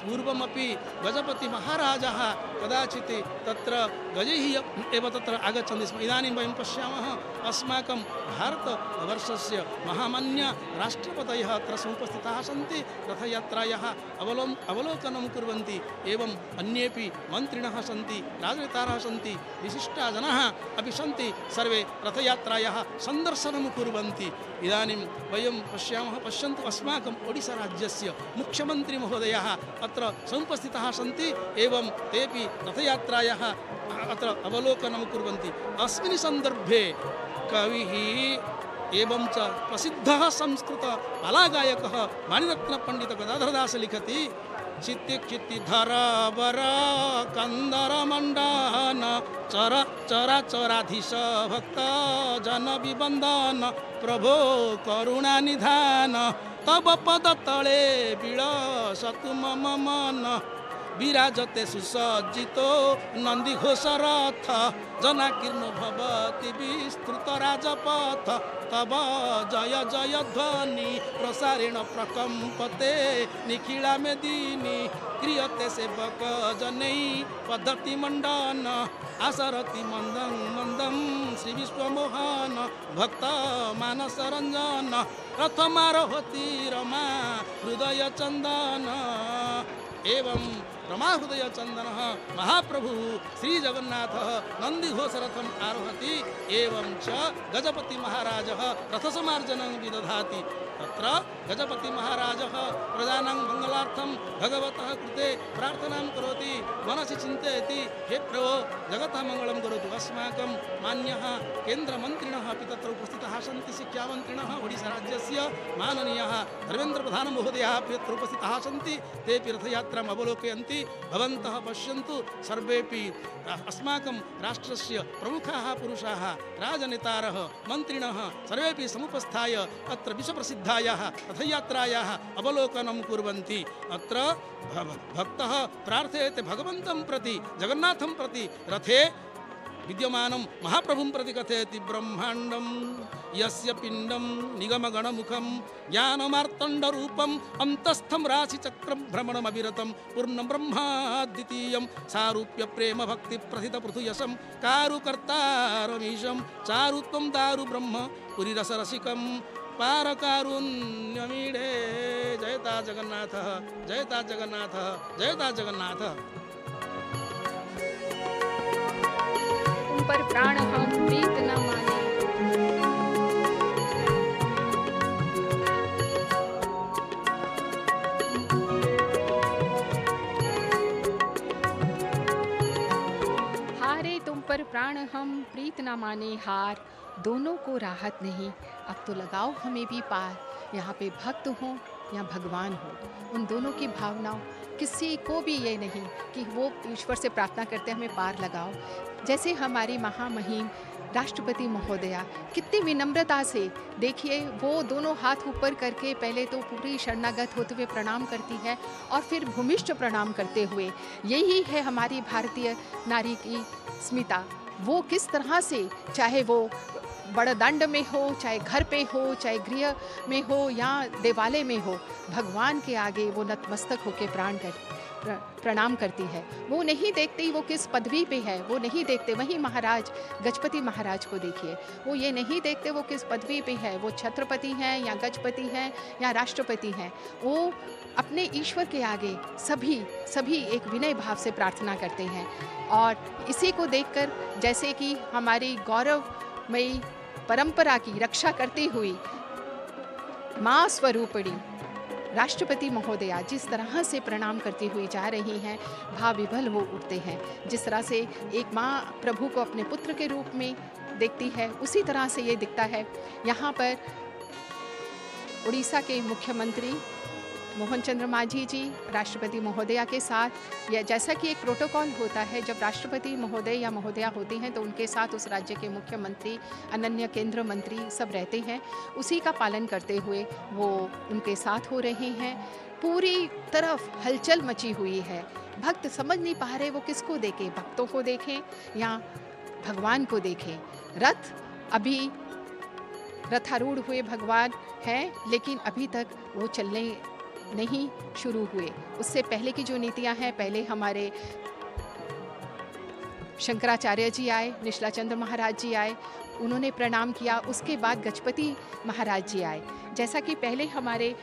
पूर्वमपि गजपति महाराजः कदाचित् तत्र गजैः एव तत्र आगच्छन्ति स्म। इदानीं वयं पश्यामः अस्माकं भारतवर्षस्य महामान्य राष्ट्रपतयः अत्र समुपस्थिताः सन्ति। रथयात्रायाः अवलोकनं कुर्वन्ति। एवं अन्येपि मन्त्रिणः सन्ति, राजनेतारः सन्ति, विशिष्टाजनाः अपि सन्ति। सर्वे रथयात्रायाः सन्दर्शनं कुर्वन्ति। इदानीं वयं पश्यन्तु अस्माकम् ओडिशाराज्यस्य मुख्यमन्त्री महोदयाः अत्र समुपस्थिताः सन्ति। एवं तेपि रथयात्रायाः अत्र अवलोकनं कुर्वन्ति। अस्मिन् सन्दर्भे कविः एवं च प्रसिद्धः संस्कृत बालागायकः वाणिरत्नपण्डित गदाधरदास लिखति। चित्तिधर वर कंदर मंडन चर चरा चराधीश भक्त जन विबंधन प्रभो करुणा निधान तब पद तले बिल सतु मम मन विराजते सुसज्जितो नंदीघोष रथ जनाकीर्ण भवति विस्तृत राजपथ तब जय जय ध्वनि प्रसारेण प्रकम्पते निखिला मेदिनी क्रियते सेवक जनै पद्धति मंडन आसरति मंदं मंदं श्री विश्वमोहन भक्त मानस रंजन रथमारोहति रमा हृदय चंदन एवं रमा हृदय चंदन महाप्रभु श्री जगन्नाथ नंदीघोषरथम आरोहति एवं च गजपति महाराज रथसमार्जनं विदधाति तत्र गजपति महाराज प्रजानां मंगलार्थं भगवतः कृते प्रार्थनां करोति मनसि चिन्तयति हे प्रभो जगतः मंगलं करोतु अस्माकं मान्यः केन्द्रमन्त्रिणः अपि तत्र उपस्थिताः सन्ति शिक्षामन्त्रिणः ओडिशाराज्यस्य माननीयः धर्मेन्द्रप्रधानमहोदयः अपि तत्र उपस्थिताः सन्ति तेऽपि रथयात्राम् अवलोकयन्ति भवन्तः पश्यन्तु सर्वेपि अस्माकं राष्ट्रस्य प्रमुखाः पुरुषाः राजनेतारः मन्त्रिणः सर्वेपि समुपस्थाय अत्र विश्वप्रसिद्धायाः रथयात्रायाः अवलोकनं कुर्वन्ति अत्र भक्तः प्रार्थयते भगवन्तं प्रति जगन्नाथं प्रति रथे विद्यमानं महाप्रभुं प्रति कथयति ब्रह्माण्डं यस्य पिण्डं निगमगणमुखं ज्ञानमार्तण्डरूपम् अन्तस्थं राशिचक्रं भ्रमणमविरतं पूर्णं ब्रह्माद्वितीयं सारूप्य प्रेम भक्ति प्रथित पृथुयशं कारुकर्तारमीशं चारुत्वं दारु ब्रह्म पुरीरसरसिकं पारकारुण्यमीढे जयता जगन्नाथः जयता जगन्नाथः जयता जगन्नाथः। पर प्राण हम प्रीत न माने हारे तुम पर प्राण हम प्रीत न माने हार दोनों को राहत नहीं अब तो लगाओ हमें भी पार यहाँ पे भक्त हो या भगवान हो उन दोनों की भावनाओं किसी को भी ये नहीं कि वो ईश्वर से प्रार्थना करते हमें पार लगाओ। जैसे हमारी महामहिम राष्ट्रपति महोदया कितनी विनम्रता से देखिए वो दोनों हाथ ऊपर करके पहले तो पूरी शरणागत होते हुए प्रणाम करती है और फिर भूमिष्ठ प्रणाम करते हुए यही है हमारी भारतीय नारी की स्मिता। वो किस तरह से चाहे वो बड़दांड में हो चाहे घर पे हो चाहे गृह में हो या देवालय में हो भगवान के आगे वो नतमस्तक होकर प्रणाम करती है। वो नहीं देखती वो किस पदवी पे है वो नहीं देखते। वहीं महाराज गजपति महाराज को देखिए वो ये नहीं देखते वो किस पदवी पे है वो छत्रपति हैं या गजपति हैं या राष्ट्रपति हैं। वो अपने ईश्वर के आगे सभी एक विनय भाव से प्रार्थना करते हैं और इसी को देखकर जैसे कि हमारी गौरवमयी परंपरा की रक्षा करती हुई माँ स्वरूपिणी राष्ट्रपति महोदया जिस तरह से प्रणाम करती हुई जा रही हैं भाव विभल हो उठते हैं। जिस तरह से एक माँ प्रभु को अपने पुत्र के रूप में देखती है उसी तरह से ये दिखता है। यहाँ पर उड़ीसा के मुख्यमंत्री मोहन चंद्र मांझी जी राष्ट्रपति महोदया के साथ या जैसा कि एक प्रोटोकॉल होता है जब राष्ट्रपति महोदय या महोदया होती हैं तो उनके साथ उस राज्य के मुख्यमंत्री अनन्य केंद्र मंत्री सब रहते हैं उसी का पालन करते हुए वो उनके साथ हो रहे हैं। पूरी तरफ हलचल मची हुई है। भक्त समझ नहीं पा रहे वो किसको देखें भक्तों को देखें या भगवान को देखें। रथ अभी रथारूढ़ हुए भगवान हैं लेकिन अभी तक वो चलने नहीं शुरू हुए। उससे पहले की जो नीतियां हैं पहले हमारे शंकराचार्य जी आए निश्लाचंद्र महाराज जी आए उन्होंने प्रणाम किया उसके बाद गजपति महाराज जी आए। जैसा कि पहले हमारे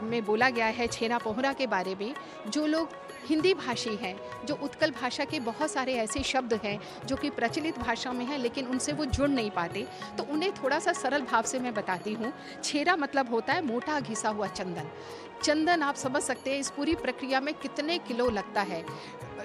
में बोला गया है छेना पोहरा के बारे में जो लोग हिंदी भाषी हैं जो उत्कल भाषा के बहुत सारे ऐसे शब्द हैं जो कि प्रचलित भाषा में हैं लेकिन उनसे वो जुड़ नहीं पाते तो उन्हें थोड़ा सा सरल भाव से मैं बताती हूँ। छेरा मतलब होता है मोटा घिसा हुआ चंदन। चंदन आप समझ सकते हैं इस पूरी प्रक्रिया में कितने किलो लगता है।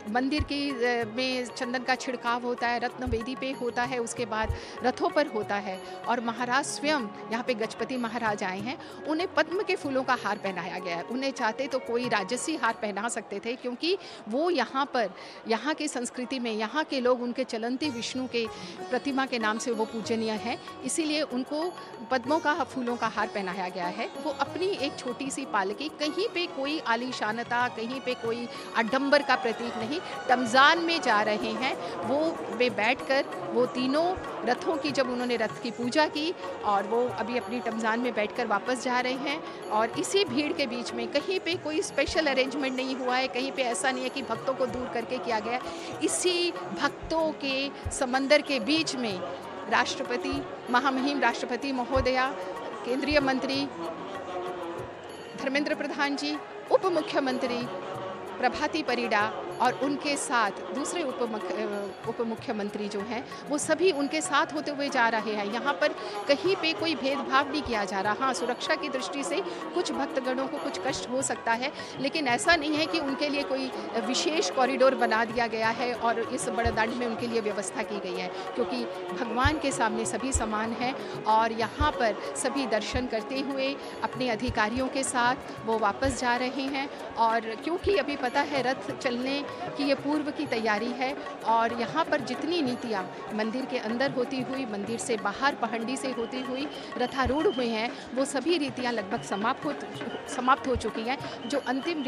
मंदिर की में चंदन का छिड़काव होता है रत्न वेदी पे होता है उसके बाद रथों पर होता है और महाराज स्वयं यहाँ पे गजपति महाराज सजाए हैं, उन्हें पद्म के फूलों का हार पहनाया गया है। उन्हें चाहते तो कोई राजसी हार पहना सकते थे, क्योंकि वो यहाँ पर, यहाँ की संस्कृति में, यहाँ के लोग उनके चलंती विष्णु के प्रतिमा के नाम से वो पूजनीय है, इसीलिए उनको पद्मों का फूलों का हार पहनाया गया है। वो अपनी एक छोटी सी पालकी, कहीं पे कोई आलीशानता, कहीं पे कोई आडंबर का प्रतीक नहीं, तमजान में जा रहे हैं। वो वे बैठकर वो तीनों रथों की, जब उन्होंने रथ की पूजा की और वो अभी अपनी तमजान में बैठकर वापस जा रहे हैं, और इसी भीड़ के बीच में कहीं पे कोई स्पेशल अरेंजमेंट नहीं हुआ है, कहीं पे ऐसा नहीं है कि भक्तों को दूर करके किया गया। इसी भक्तों के समंदर के बीच में राष्ट्रपति, महामहिम राष्ट्रपति महोदया, केंद्रीय मंत्री धर्मेंद्र प्रधान जी, उप मुख्यमंत्री प्रभाती परिडा और उनके साथ दूसरे उप मुख्यमंत्री जो हैं, वो सभी उनके साथ होते हुए जा रहे हैं। यहाँ पर कहीं पे कोई भेदभाव नहीं किया जा रहा। हाँ, सुरक्षा की दृष्टि से कुछ भक्तगणों को कुछ कष्ट हो सकता है, लेकिन ऐसा नहीं है कि उनके लिए कोई विशेष कॉरिडोर बना दिया गया है और इस बड़दांड में उनके लिए व्यवस्था की गई है, क्योंकि भगवान के सामने सभी समान हैं। और यहाँ पर सभी दर्शन करते हुए अपने अधिकारियों के साथ वो वापस जा रहे हैं। और क्योंकि अभी पता है रथ चलने कि ये पूर्व की तैयारी है, और यहाँ पर जितनी नीतियाँ मंदिर के अंदर होती हुई, मंदिर से बाहर पहंडी से होती हुई रथारूढ़ हुए हैं, वो सभी रीतियाँ लगभग समाप्त हो चुकी हैं। जो अंतिम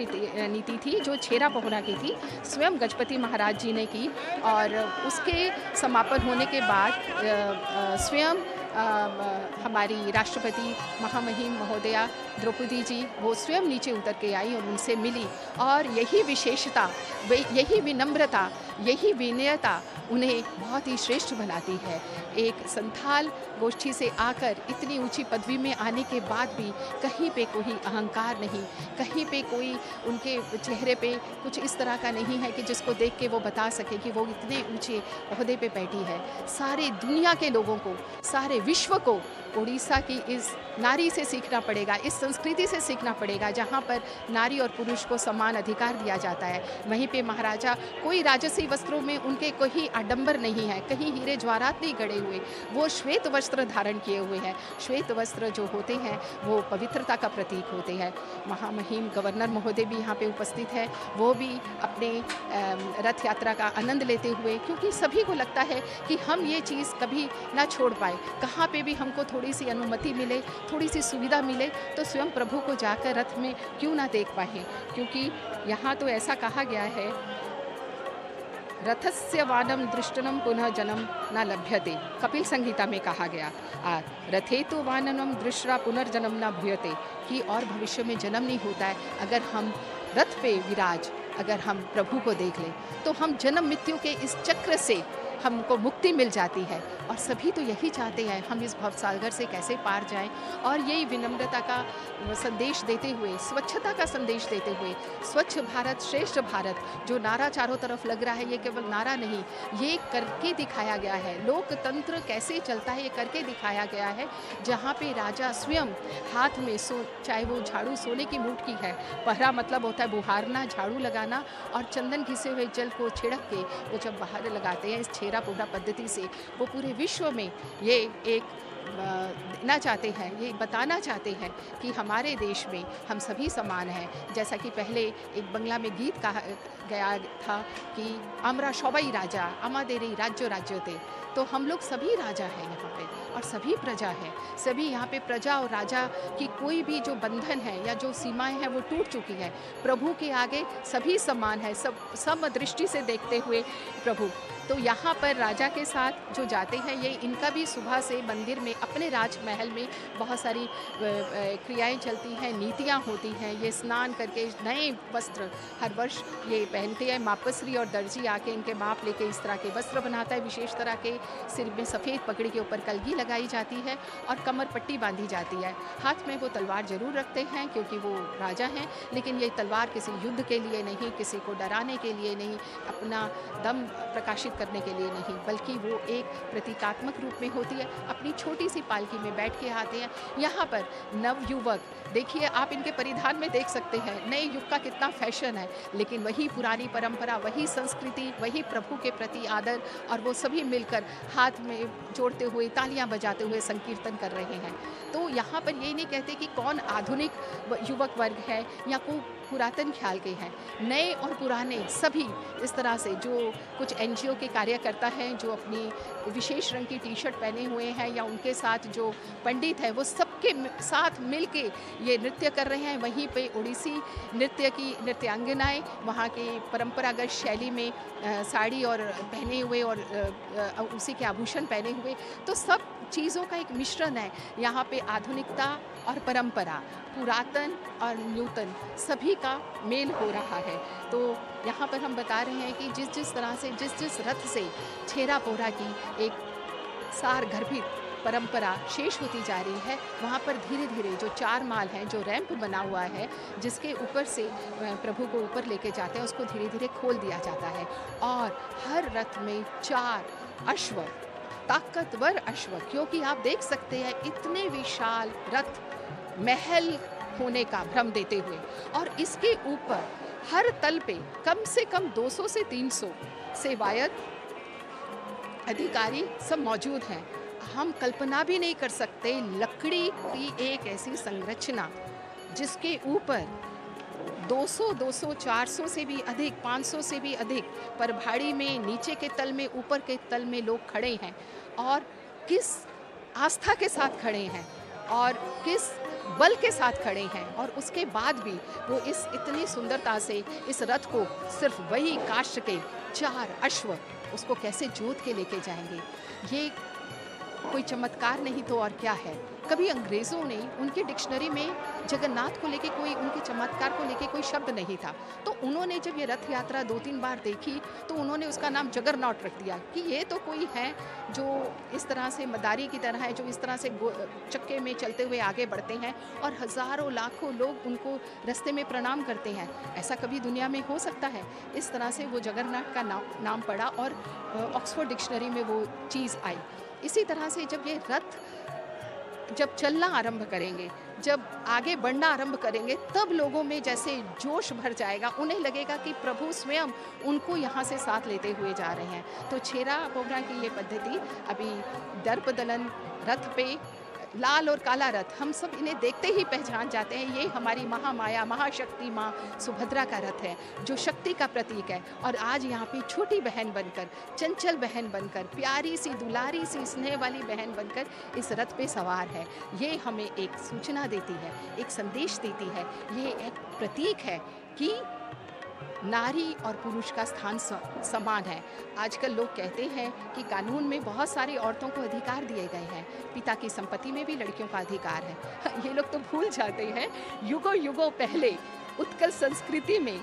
नीति थी, जो छेरा पोहरा की थी, स्वयं गजपति महाराज जी ने की, और उसके समापन होने के बाद स्वयं हमारी राष्ट्रपति महामहिम महोदया द्रौपदी जी वो स्वयं नीचे उतर के आई और उनसे मिली। और यही विशेषता, यही विनम्रता, यही विनयता उन्हें बहुत ही श्रेष्ठ बनाती है। एक संथाल गोष्ठी से आकर इतनी ऊंची पदवी में आने के बाद भी कहीं पे कोई अहंकार नहीं, कहीं पे कोई उनके चेहरे पे कुछ इस तरह का नहीं है कि जिसको देख के वो बता सके कि वो इतने ऊंचे ओहदे पे बैठी है। सारे दुनिया के लोगों को, सारे विश्व को उड़ीसा की इस नारी से सीखना पड़ेगा, इस संस्कृति से सीखना पड़ेगा, जहाँ पर नारी और पुरुष को समान अधिकार दिया जाता है। वहीं पे महाराजा कोई राजसी वस्त्रों में उनके कोई आडंबर नहीं है, कहीं हीरे जवाहरात नहीं गड़े हुए, वो श्वेत वस्त्र धारण किए हुए हैं। श्वेत वस्त्र जो होते हैं वो पवित्रता का प्रतीक होते हैं। महामहिम गवर्नर महोदय भी यहाँ पे उपस्थित है, वो भी अपने रथ यात्रा का आनंद लेते हुए, क्योंकि सभी को लगता है कि हम ये चीज़ कभी ना छोड़ पाए, कहाँ पे भी हमको थोड़ी सी अनुमति मिले, थोड़ी सी सुविधा मिले तो स्वयं प्रभु को जाकर रथ में क्यों ना देख पाए। क्योंकि यहाँ तो ऐसा कहा गया है, रथस्य वानम दृष्टनम पुनः जन्म न लभ्यते, कपिल संहिता में कहा गया। रथे तो वाननम दृष्टा पुनर्जन्म न भूयते, कि और भविष्य में जन्म नहीं होता है। अगर हम रथ पे विराज, अगर हम प्रभु को देख लें तो हम जन्म मृत्यु के इस चक्र से हमको मुक्ति मिल जाती है। और सभी तो यही चाहते हैं, हम इस भवसागर से कैसे पार जाएं। और यही विनम्रता का संदेश देते हुए, स्वच्छता का संदेश देते हुए, स्वच्छ भारत श्रेष्ठ भारत जो नारा चारों तरफ लग रहा है, ये केवल नारा नहीं, ये करके दिखाया गया है। लोकतंत्र कैसे चलता है ये करके दिखाया गया है, जहाँ पे राजा स्वयं हाथ में चाहे वो झाड़ू सोने की मूठ की है, पहरा मतलब होता है बुहारना, झाड़ू लगाना, और चंदन घिसे हुए जल को छिड़क के वो जब बाहर लगाते हैं इस छेरा पोहरा पद्धति से, वो पूरे विश्व में ये एक देना चाहते हैं, ये बताना चाहते हैं कि हमारे देश में हम सभी समान हैं। जैसा कि पहले एक बंगला में गीत कहा गया था कि आमरा सबाई राजा आमादेरी राज्य राज्यते, तो हम लोग सभी राजा हैं यहाँ पे और सभी प्रजा है। सभी यहाँ पे प्रजा और राजा की कोई भी जो बंधन है या जो सीमाएं हैं वो टूट चुकी है। प्रभु के आगे सभी समान है, सब समदृष्टि से देखते हुए प्रभु। तो यहाँ पर राजा के साथ जो जाते हैं, ये इनका भी सुबह से मंदिर में अपने राजमहल में बहुत सारी क्रियाएं चलती हैं, नीतियाँ होती हैं। ये स्नान करके नए वस्त्र हर वर्ष ये पहनते हैं। मापसरी और दर्जी आके इनके माप लेके इस तरह के वस्त्र बनाता है, विशेष तरह के। सिर में सफ़ेद पगड़ी के ऊपर कलगी लगाई जाती है और कमर पट्टी बांधी जाती है। हाथ में वो तलवार जरूर रखते हैं क्योंकि वो राजा हैं, लेकिन ये तलवार किसी युद्ध के लिए नहीं, किसी को डराने के लिए नहीं, अपना दम प्रकाशित करने के लिए नहीं, बल्कि वो एक प्रतीकात्मक रूप में होती है। अपनी छोटी छोटी सी पालकी में बैठ के आते हैं। यहाँ पर नवयुवक, देखिए आप इनके परिधान में देख सकते हैं नए युग का कितना फैशन है, लेकिन वही पुरानी परंपरा, वही संस्कृति, वही प्रभु के प्रति आदर, और वो सभी मिलकर हाथ में जोड़ते हुए तालियां बजाते हुए संकीर्तन कर रहे हैं। तो यहाँ पर ये नहीं कहते कि कौन आधुनिक युवक वर्ग है या कोई पुरातन ख्याल के हैं, नए और पुराने सभी इस तरह से। जो कुछ एनजीओ के कार्यकर्ता हैं जो अपनी विशेष रंग की टी शर्ट पहने हुए हैं, या उनके साथ जो पंडित है वो सबके साथ मिलके ये नृत्य कर रहे हैं। वहीं पे ओडिसी नृत्य की नृत्यांगनाएं वहाँ की परंपरागत शैली में साड़ी और पहने हुए और उसी के आभूषण पहने हुए, तो सब चीज़ों का एक मिश्रण है यहाँ पे। आधुनिकता और परंपरा, पुरातन और नूतन सभी का मेल हो रहा है। तो यहाँ पर हम बता रहे हैं कि जिस तरह से जिस रथ से छेरा पोरा की एक सार गर्भित परंपरा शेष होती जा रही है, वहाँ पर धीरे धीरे जो 4 माल हैं, जो रैंप बना हुआ है जिसके ऊपर से प्रभु को ऊपर लेके जाते हैं, उसको धीरे धीरे खोल दिया जाता है। और हर रथ में 4 अश्व, ताकतवर अश्व, क्योंकि आप देख सकते हैं इतने विशाल रथ महल होने का भ्रम देते हुए, और इसके ऊपर हर तल पे कम से कम 200 से 300 सेवायत अधिकारी सब मौजूद हैं। हम कल्पना भी नहीं कर सकते लकड़ी की एक ऐसी संरचना जिसके ऊपर 200, 400 से भी अधिक, 500 से भी अधिक परभाड़ी में नीचे के तल में, ऊपर के तल में लोग खड़े हैं, और किस आस्था के साथ खड़े हैं और किस बल के साथ खड़े हैं। और उसके बाद भी वो इस इतनी सुंदरता से इस रथ को सिर्फ वही काष्ठ के 4 अश्व उसको कैसे जोत के लेके जाएंगे, ये कोई चमत्कार नहीं तो और क्या है। कभी अंग्रेज़ों ने उनके डिक्शनरी में जगन्नाथ को लेके कोई, उनके चमत्कार को लेके कोई शब्द नहीं था, तो उन्होंने जब ये रथ यात्रा 2-3 बार देखी तो उन्होंने उसका नाम जगरनॉट रख दिया कि ये तो कोई है जो इस तरह से मदारी की तरह है, जो इस तरह से चक्के में चलते हुए आगे बढ़ते हैं और हज़ारों लाखों लोग उनको रास्ते में प्रणाम करते हैं। ऐसा कभी दुनिया में हो सकता है? इस तरह से वो जगरनाथ का नाम पड़ा और ऑक्सफोर्ड डिक्शनरी में वो चीज़ आई। इसी तरह से जब ये रथ जब चलना आरंभ करेंगे, जब आगे बढ़ना आरंभ करेंगे, तब लोगों में जैसे जोश भर जाएगा, उन्हें लगेगा कि प्रभु स्वयं उनको यहाँ से साथ लेते हुए जा रहे हैं। तो छेरा पोरा की ये पद्धति, अभी दर्प दलन रथ पे लाल और काला रथ, हम सब इन्हें देखते ही पहचान जाते हैं, ये हमारी महामाया महाशक्ति माँ सुभद्रा का रथ है जो शक्ति का प्रतीक है। और आज यहाँ पे छोटी बहन बनकर, चंचल बहन बनकर, प्यारी सी दुलारी सी स्नेह वाली बहन बनकर इस रथ पे सवार है। ये हमें एक सूचना देती है, एक संदेश देती है, ये एक प्रतीक है कि नारी और पुरुष का स्थान समान है। आजकल लोग कहते हैं कि कानून में बहुत सारी औरतों को अधिकार दिए गए हैं, पिता की संपत्ति में भी लड़कियों का अधिकार है। ये लोग तो भूल जाते हैं युगों युगों पहले उत्कल संस्कृति में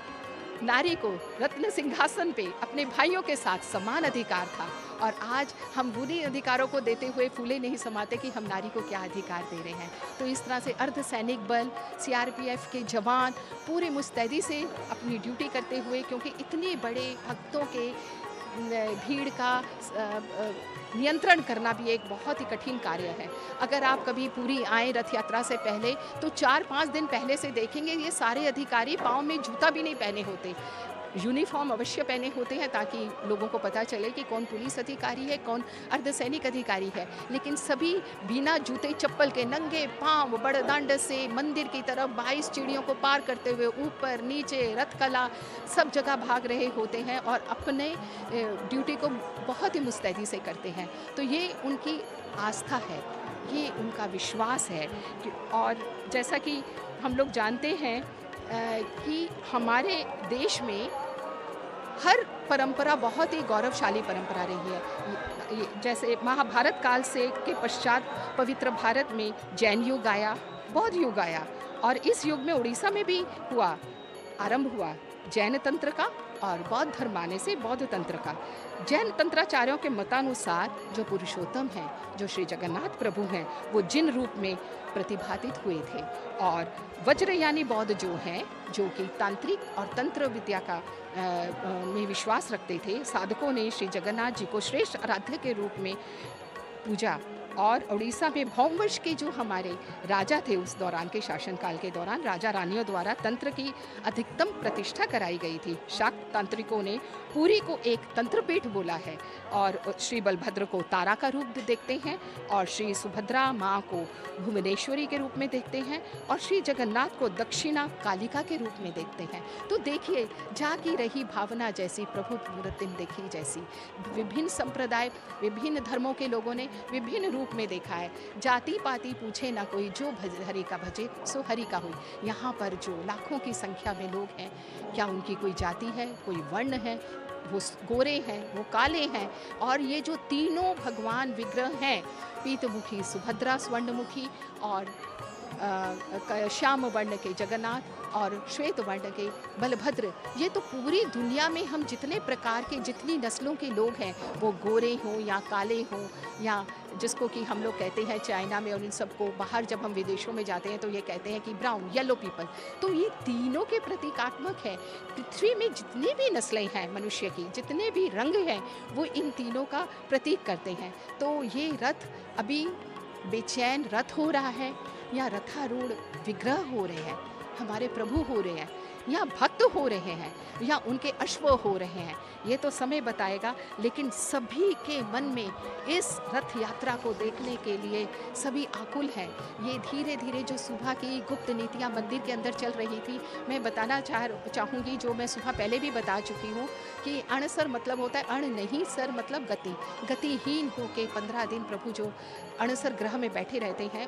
नारी को रत्न सिंहासन पे अपने भाइयों के साथ समान अधिकार था, और आज हम उन्हीं अधिकारों को देते हुए फूले नहीं समाते कि हम नारी को क्या अधिकार दे रहे हैं। तो इस तरह से अर्धसैनिक बल, सीआरपीएफ के जवान पूरे मुस्तैदी से अपनी ड्यूटी करते हुए, क्योंकि इतने बड़े भक्तों के भीड़ का नियंत्रण करना भी एक बहुत ही कठिन कार्य है। अगर आप कभी पूरी आए रथ यात्रा से पहले तो 4-5 दिन पहले से देखेंगे ये सारे अधिकारी पाँव में जूता भी नहीं पहने होते, यूनिफॉर्म अवश्य पहने होते हैं ताकि लोगों को पता चले कि कौन पुलिस अधिकारी है, कौन अर्धसैनिक अधिकारी है, लेकिन सभी बिना जूते चप्पल के नंगे पांव बड़दांड से मंदिर की तरफ 22 सीढ़ियों को पार करते हुए ऊपर नीचे रथकला सब जगह भाग रहे होते हैं और अपने ड्यूटी को बहुत ही मुस्तैदी से करते हैं। तो ये उनकी आस्था है, ये उनका विश्वास है। और जैसा कि हम लोग जानते हैं कि हमारे देश में हर परंपरा बहुत ही गौरवशाली परंपरा रही है। जैसे महाभारत काल से के पश्चात पवित्र भारत में जैन युग आया, बौद्ध युग आया, और इस युग में उड़ीसा में भी आरंभ हुआ जैन तंत्र का, और बौद्ध धर्म आने से बौद्ध तंत्र का। जैन तंत्राचार्यों के मतानुसार जो पुरुषोत्तम हैं, जो श्री जगन्नाथ प्रभु हैं, वो जिन रूप में प्रतिभातित हुए थे, और वज्रयानी बौद्ध जो हैं, जो कि तांत्रिक और तंत्र विद्या का में विश्वास रखते थे, साधकों ने श्री जगन्नाथ जी को श्रेष्ठ आराध्य के रूप में पूजा और उड़ीसा में भौमवश के जो हमारे राजा थे उस दौरान के शासनकाल के दौरान राजा रानियों द्वारा तंत्र की अधिकतम प्रतिष्ठा कराई गई थी। शाक्त तांत्रिकों ने पुरी को एक तंत्रपीठ बोला है और श्री बलभद्र को तारा का रूप देखते हैं और श्री सुभद्रा माँ को भुवनेश्वरी के रूप में देखते हैं और श्री जगन्नाथ को दक्षिणा कालिका के रूप में देखते हैं। तो देखिए, जागी रही भावना जैसी, प्रभु मूर्ति देखी जैसी, विभिन्न संप्रदाय विभिन्न धर्मों के लोगों ने विभिन्न रूप में देखा है। जाति पाति पूछे ना कोई, जो हरि का भजे सो हरि का हुई। यहाँ पर जो लाखों की संख्या में लोग हैं, क्या उनकी कोई जाति है, कोई वर्ण है? वो गोरे हैं, वो काले हैं। और ये जो तीनों भगवान विग्रह हैं, पीतमुखी सुभद्रा, स्वर्णमुखी और श्याम वर्ण के जगन्नाथ और श्वेत वर्ण के बलभद्र, ये तो पूरी दुनिया में हम जितने प्रकार के, जितनी नस्लों के लोग हैं, वो गोरे हों या काले हों या जिसको कि हम लोग कहते हैं चाइना में, और इन सबको बाहर जब हम विदेशों में जाते हैं तो ये कहते हैं कि ब्राउन, येलो पीपल। तो ये तीनों के प्रतीकात्मक है। पृथ्वी में जितनी भी नस्लें हैं मनुष्य की, जितने भी रंग हैं, वो इन तीनों का प्रतीक करते हैं। तो ये रथ अभी बेचैन रथ हो रहा है या रथारूढ़ विग्रह हो रहे हैं, हमारे प्रभु हो रहे हैं, या भक्त हो रहे हैं, या उनके अश्व हो रहे हैं, ये तो समय बताएगा। लेकिन सभी के मन में इस रथ यात्रा को देखने के लिए सभी आकुल हैं। ये धीरे धीरे जो सुबह की गुप्त नीतियाँ मंदिर के अंदर चल रही थी, मैं बताना चाहूँगी, जो मैं सुबह पहले भी बता चुकी हूँ कि अणसर मतलब होता है अण नहीं, सर मतलब गति। गतिहीन होके 15 दिन प्रभु जो अणसर ग्रह में बैठे रहते हैं,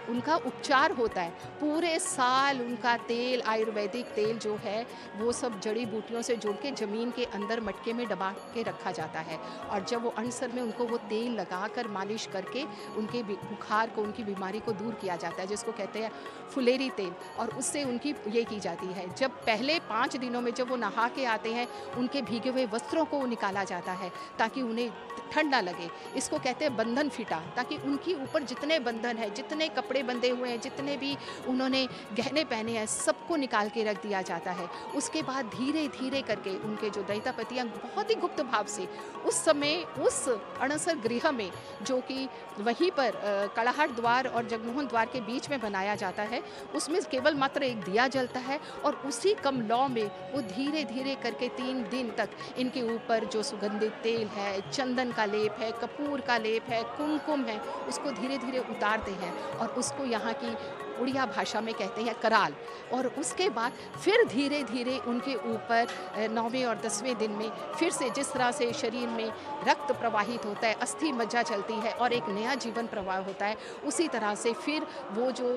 उनका उपचार होता है। पूरे साल उनका तेल, आयुर्वेदिक तेल जो है, वो सब जड़ी बूटियों से जोड़ के ज़मीन के अंदर मटके में दबा के रखा जाता है। और जब वो अणसर में उनको वो तेल लगाकर मालिश करके उनके बुखार को, उनकी बीमारी को दूर किया जाता है, जिसको कहते हैं फुलेरी तेल। और उससे उनकी ये की जाती है, जब पहले 5 दिनों में जब वो नहा के आते हैं, उनके भीगे हुए वस्त्रों को निकाला जाता है ताकि उन्हें ठंड ना लगे। इसको कहते हैं बंधन फिटा, ताकि उनके ऊपर जितने बंधन है, जितने कपड़े बंधे हुए हैं, जितने भी उन्होंने गहने पहने हैं, सबको निकाल के रख दिया जाता है। उसके बाद धीरे धीरे करके उनके जो दैतापतियाँ बहुत ही गुप्त भाव से उस समय उस अणसर गृह में, जो कि वहीं पर कड़ाहट द्वार और जगमोहन द्वार के बीच में बनाया जाता है, उसमें केवल मात्र एक दिया जलता है और उसी कम लौ में वो धीरे धीरे करके 3 दिन तक इनके ऊपर जो सुगंधित तेल है, चंदन का लेप है, कपूर का लेप है, कुमकुम है, उसको धीरे धीरे उतारते हैं और उसको यहाँ की उड़िया भाषा में कहते हैं कराल। और उसके बाद फिर धीरे धीरे उनके ऊपर 9वें और 10वें दिन में फिर से जिस तरह से शरीर में रक्त प्रवाहित होता है, अस्थि मज्जा चलती है और एक नया जीवन प्रवाह होता है, उसी तरह से फिर वो जो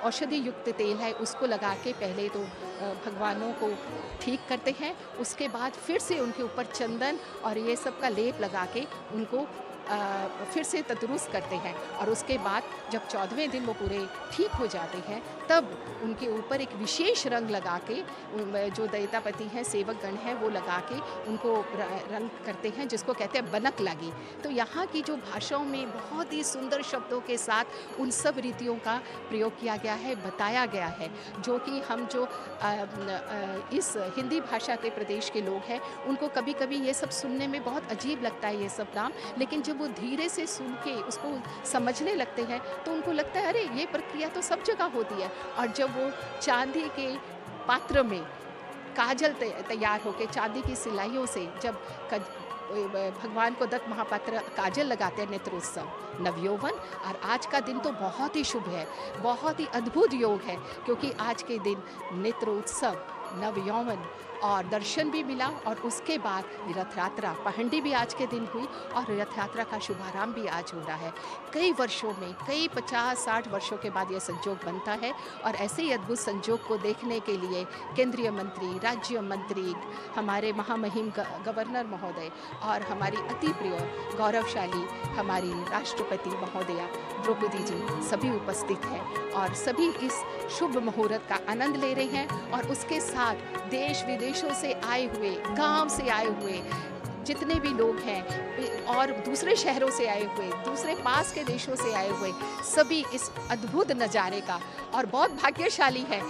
औषधि युक्त तेल है उसको लगा के पहले तो भगवानों को ठीक करते हैं। उसके बाद फिर से उनके ऊपर चंदन और ये सब का लेप लगा के उनको फिर से तंदुरुस्त करते हैं। और उसके बाद जब 14वें दिन वो पूरे ठीक हो जाते हैं, तब उनके ऊपर एक विशेष रंग लगा के जो दैतापति हैं, सेवकगण हैं, वो लगा के उनको रंग करते हैं, जिसको कहते हैं बनक लगी। तो यहाँ की जो भाषाओं में बहुत ही सुंदर शब्दों के साथ उन सब रीतियों का प्रयोग किया गया है, बताया गया है, जो कि हम जो इस हिंदी भाषा के प्रदेश के लोग हैं, उनको कभी कभी ये सब सुनने में बहुत अजीब लगता है ये सब नाम, लेकिन जब वो धीरे से सुन के उसको समझने लगते हैं तो उनको लगता है अरे ये प्रक्रिया तो सब जगह होती है। और जब वो चांदी के पात्र में काजल तैयार होके चांदी की सिलाइयों से जब भगवान को दत्त महापात्र काजल लगाते हैं, नेत्रोत्सव, नवयौवन। और आज का दिन तो बहुत ही शुभ है, बहुत ही अद्भुत योग है, क्योंकि आज के दिन नेत्रोत्सव, नवयौवन और दर्शन भी मिला। और उसके बाद रथ यात्रा पहंडी भी आज के दिन हुई और रथ यात्रा का शुभारंभ भी आज हो रहा है। कई वर्षों में, कई 50-60 वर्षों के बाद यह संजोग बनता है। और ऐसे ही अद्भुत संजोग को देखने के लिए केंद्रीय मंत्री, राज्य मंत्री, हमारे महामहिम गवर्नर महोदय और हमारी अति प्रिय गौरवशाली हमारी राष्ट्रपति महोदया द्रौपदी जी सभी उपस्थित हैं और सभी इस शुभ मुहूर्त का आनंद ले रहे हैं। और उसके साथ देश विदेशों से आए हुए, गांव से आए हुए जितने भी लोग हैं और दूसरे शहरों से आए हुए, दूसरे पास के देशों से आए हुए, सभी इस अद्भुत नज़ारे का, और बहुत भाग्यशाली है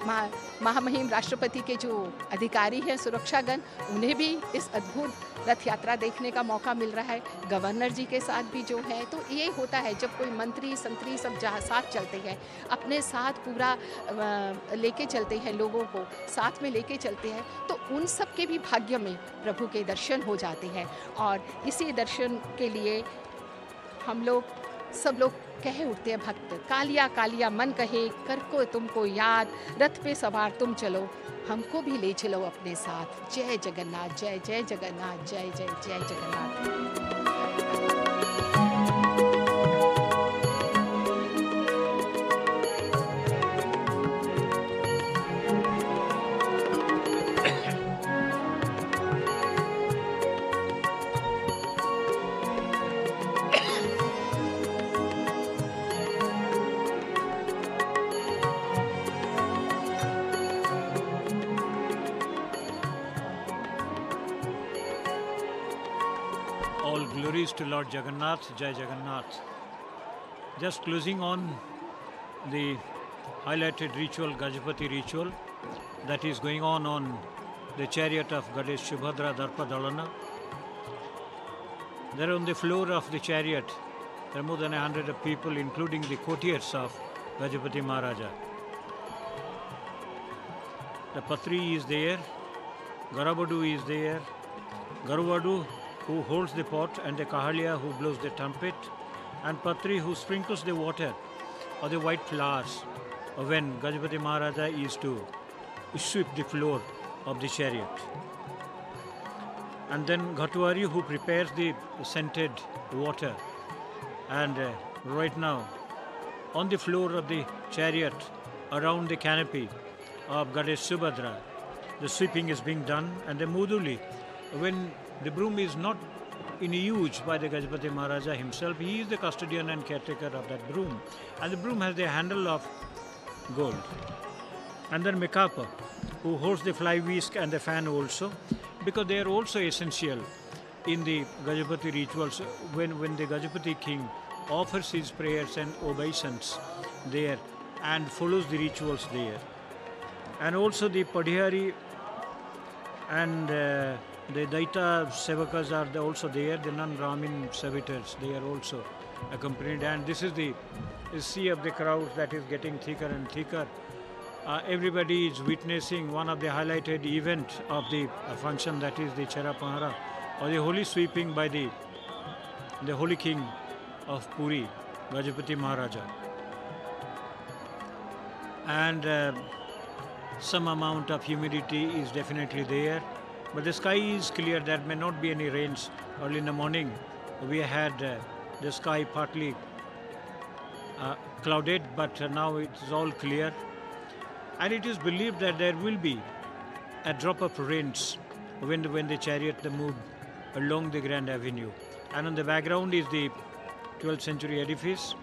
महामहिम राष्ट्रपति के जो अधिकारी हैं सुरक्षागण, उन्हें भी इस अद्भुत रथ यात्रा देखने का मौका मिल रहा है। गवर्नर जी के साथ भी जो है, तो ये होता है जब कोई मंत्री संतरी सब जहाँ साथ चलते हैं, अपने साथ पूरा लेके चलते हैं, लोगों को साथ में लेके चलते हैं, तो उन सब के भी भाग्य में प्रभु के दर्शन हो जाते हैं। और इसी दर्शन के लिए हम लोग सब लोग कहे उठते हैं भक्त, कालिया कालिया मन कहे कर को तुमको याद, रथ पे सवार तुम चलो, हमको भी ले चलो अपने साथ। जय जगन्नाथ, जय जय जगन्नाथ, जय जय जय Jagannath. All glories to Lord Jagannath, Jai Jagannath. Just closing on the highlighted ritual, Gajapati ritual, that is going on the chariot of Goddess Subhadra Darpa Dalana. There on the floor of the chariot, there are more than 100 of people, including the courtiers of Gajapati Maharaja. The Patri is there, Garabadu is there, Garuvadu who holds the pot, and the Kahalia who blows the trumpet, and Patri who sprinkles the water or the white flowers when Gajapati Maharaja is to sweep the floor of the chariot. And then Ghatwari who prepares the scented water. And right now, on the floor of the chariot, around the canopy of Goddess Subhadra, the sweeping is being done, and the Muduli, when the broom is not in use by the Gajapati Maharaja himself, he is the custodian and caretaker of that broom. And the broom has the handle of gold. And then Mekapa, who holds the fly whisk and the fan also, because they are also essential in the Gajapati rituals when the Gajapati king offers his prayers and obeisance there and follows the rituals there. And also the Padhiyari and the Daita Sevakas are also there, the non-Brahmin servitors, they are also accompanied. And this is the sea of the crowds that is getting thicker and thicker. Everybody is witnessing one of the highlighted event of the function, that is the Chera Pahara, or the holy sweeping by the holy king of Puri, Gajapati Maharaja. And some amount of humidity is definitely there. But the sky is clear. There may not be any rains. Early in the morning, we had the sky partly clouded, but now it is all clear. And it is believed that there will be a drop of rains when the chariot move along the Grand Avenue. And on the background is the 12th century edifice.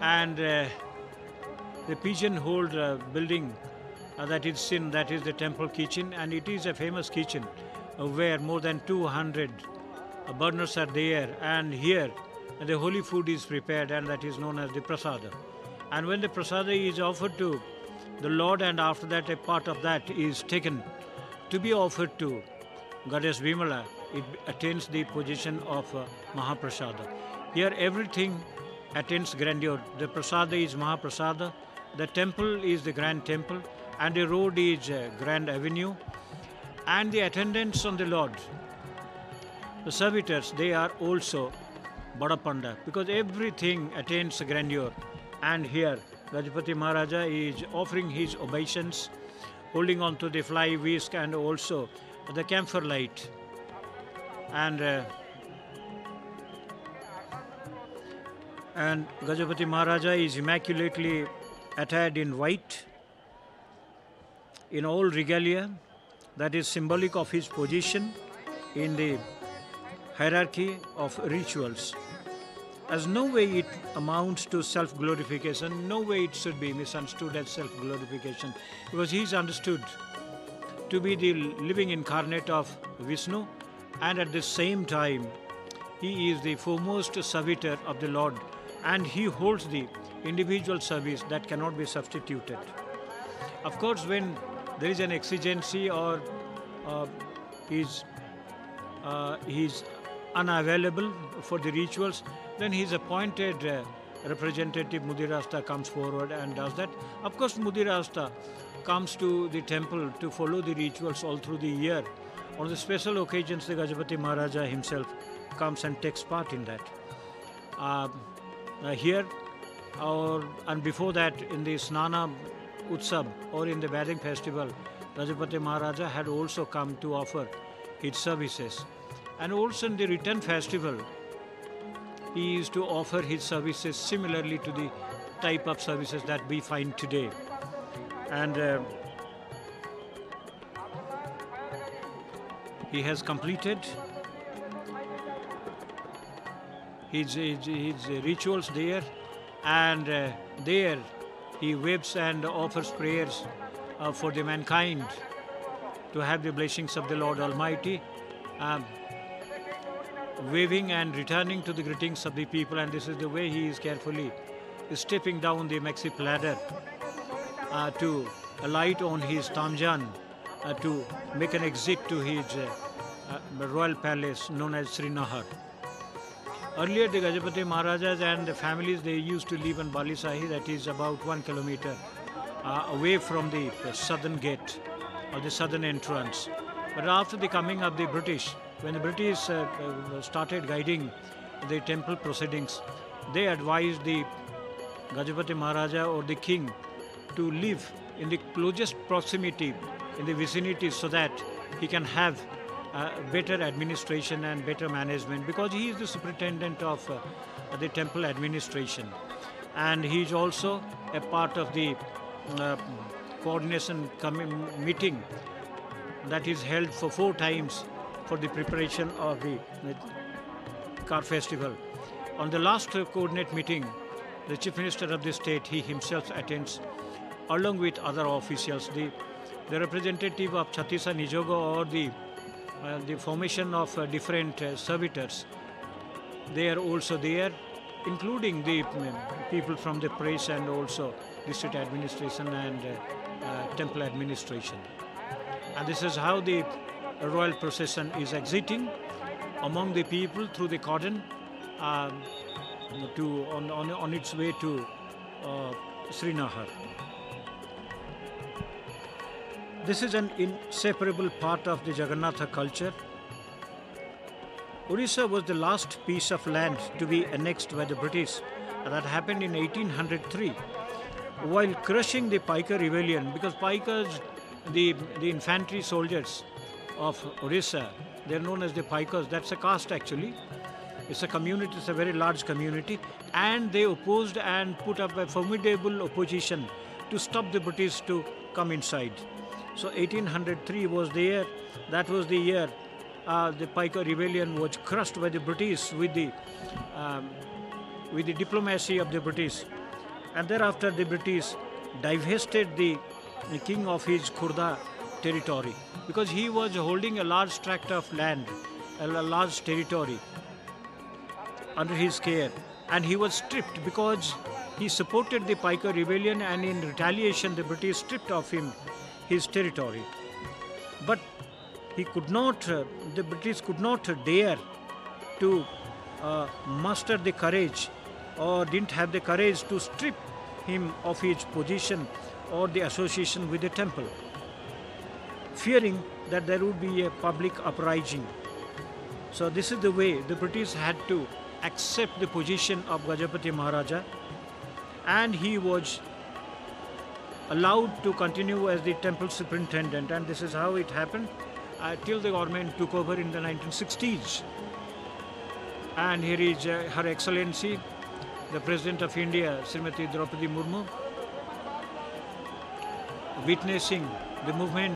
And the pigeon-hole building that is seen, that is the temple kitchen, and it is a famous kitchen where more than 200 burners are there, and here the holy food is prepared, and that is known as the prasada. And when the prasada is offered to the Lord, and after that a part of that is taken to be offered to Goddess Vimala, it attains the position of Mahaprasada. Here everything attains grandeur. The prasada is Mahaprasada, the temple is the grand temple, and the road is Grand Avenue, and the attendants on the Lord, the servitors, they are also Badapanda, because everything attains grandeur. And here Gajapati Maharaja is offering his obeisance, holding on to the fly whisk and also the camphor light. And Gajapati Maharaja is immaculately attired in white, in all regalia, that is symbolic of his position in the hierarchy of rituals. As no way it amounts to self-glorification, no way it should be misunderstood as self-glorification, because he is understood to be the living incarnate of Vishnu, and at the same time he is the foremost servitor of the Lord, and he holds the individual service that cannot be substituted. Of course, when there is an exigency or he's unavailable for the rituals, then his appointed representative Mudirasta comes forward and does that. Of course, Mudirasta comes to the temple to follow the rituals all through the year. On the special occasions, the Gajapati Maharaja himself comes and takes part in that. Here, and before that, in the Snana Utsav or in the wedding festival, Gajapati Maharaja had also come to offer his services. And also in the return festival, he used to offer his services similarly to the type of services that we find today. And he has completed his rituals there, and there he weeps and offers prayers for the mankind to have the blessings of the Lord Almighty, waving and returning to the greetings of the people. And this is the way he is carefully stepping down the Maxip ladder to alight on his Tamjan to make an exit to his royal palace known as Srinagar. Earlier, the Gajapati Maharajas and the families, they used to live in Balisahi, that is about 1 kilometer away from the southern gate or the southern entrance. But after the coming of the British, when the British started guiding the temple proceedings, they advised the Gajapati Maharaja or the king to live in the closest proximity, in the vicinity, so that he can have better administration and better management, because he is the superintendent of the temple administration, and he is also a part of the coordination meeting that is held for 4 times for the preparation of the car festival. On the last coordinate meeting, the Chief Minister of the state, he himself attends along with other officials. The representative of Chhatisa Nijogo or the formation of different servitors, they are also there, including the people from the press and also district administration and temple administration. And this is how the royal procession is exiting among the people through the cordon on its way to Srinagar. This is an inseparable part of the Jagannatha culture. Odisha was the last piece of land to be annexed by the British. That happened in 1803. While crushing the Paika rebellion, because Paikas, the infantry soldiers of Odisha, they are known as the Paikas. That's a caste actually. It's a community, it's a very large community, and they opposed and put up a formidable opposition to stop the British to come inside. So 1803 was the year, that was the year the Paika rebellion was crushed by the British with the diplomacy of the British. And thereafter the British divested the king of his Khurda territory, because he was holding a large tract of land, a large territory under his care, and he was stripped because he supported the Paika rebellion, and in retaliation the British stripped of him his territory. But he could not, the British could not dare to muster the courage, or didn't have the courage to strip him of his position or the association with the temple, fearing that there would be a public uprising. So this is the way the British had to accept the position of Gajapati Maharaja, and he was allowed to continue as the temple superintendent, and this is how it happened till the government took over in the 1960s. And here is Her Excellency, the President of India, Srimati Draupadi Murmu, witnessing the movement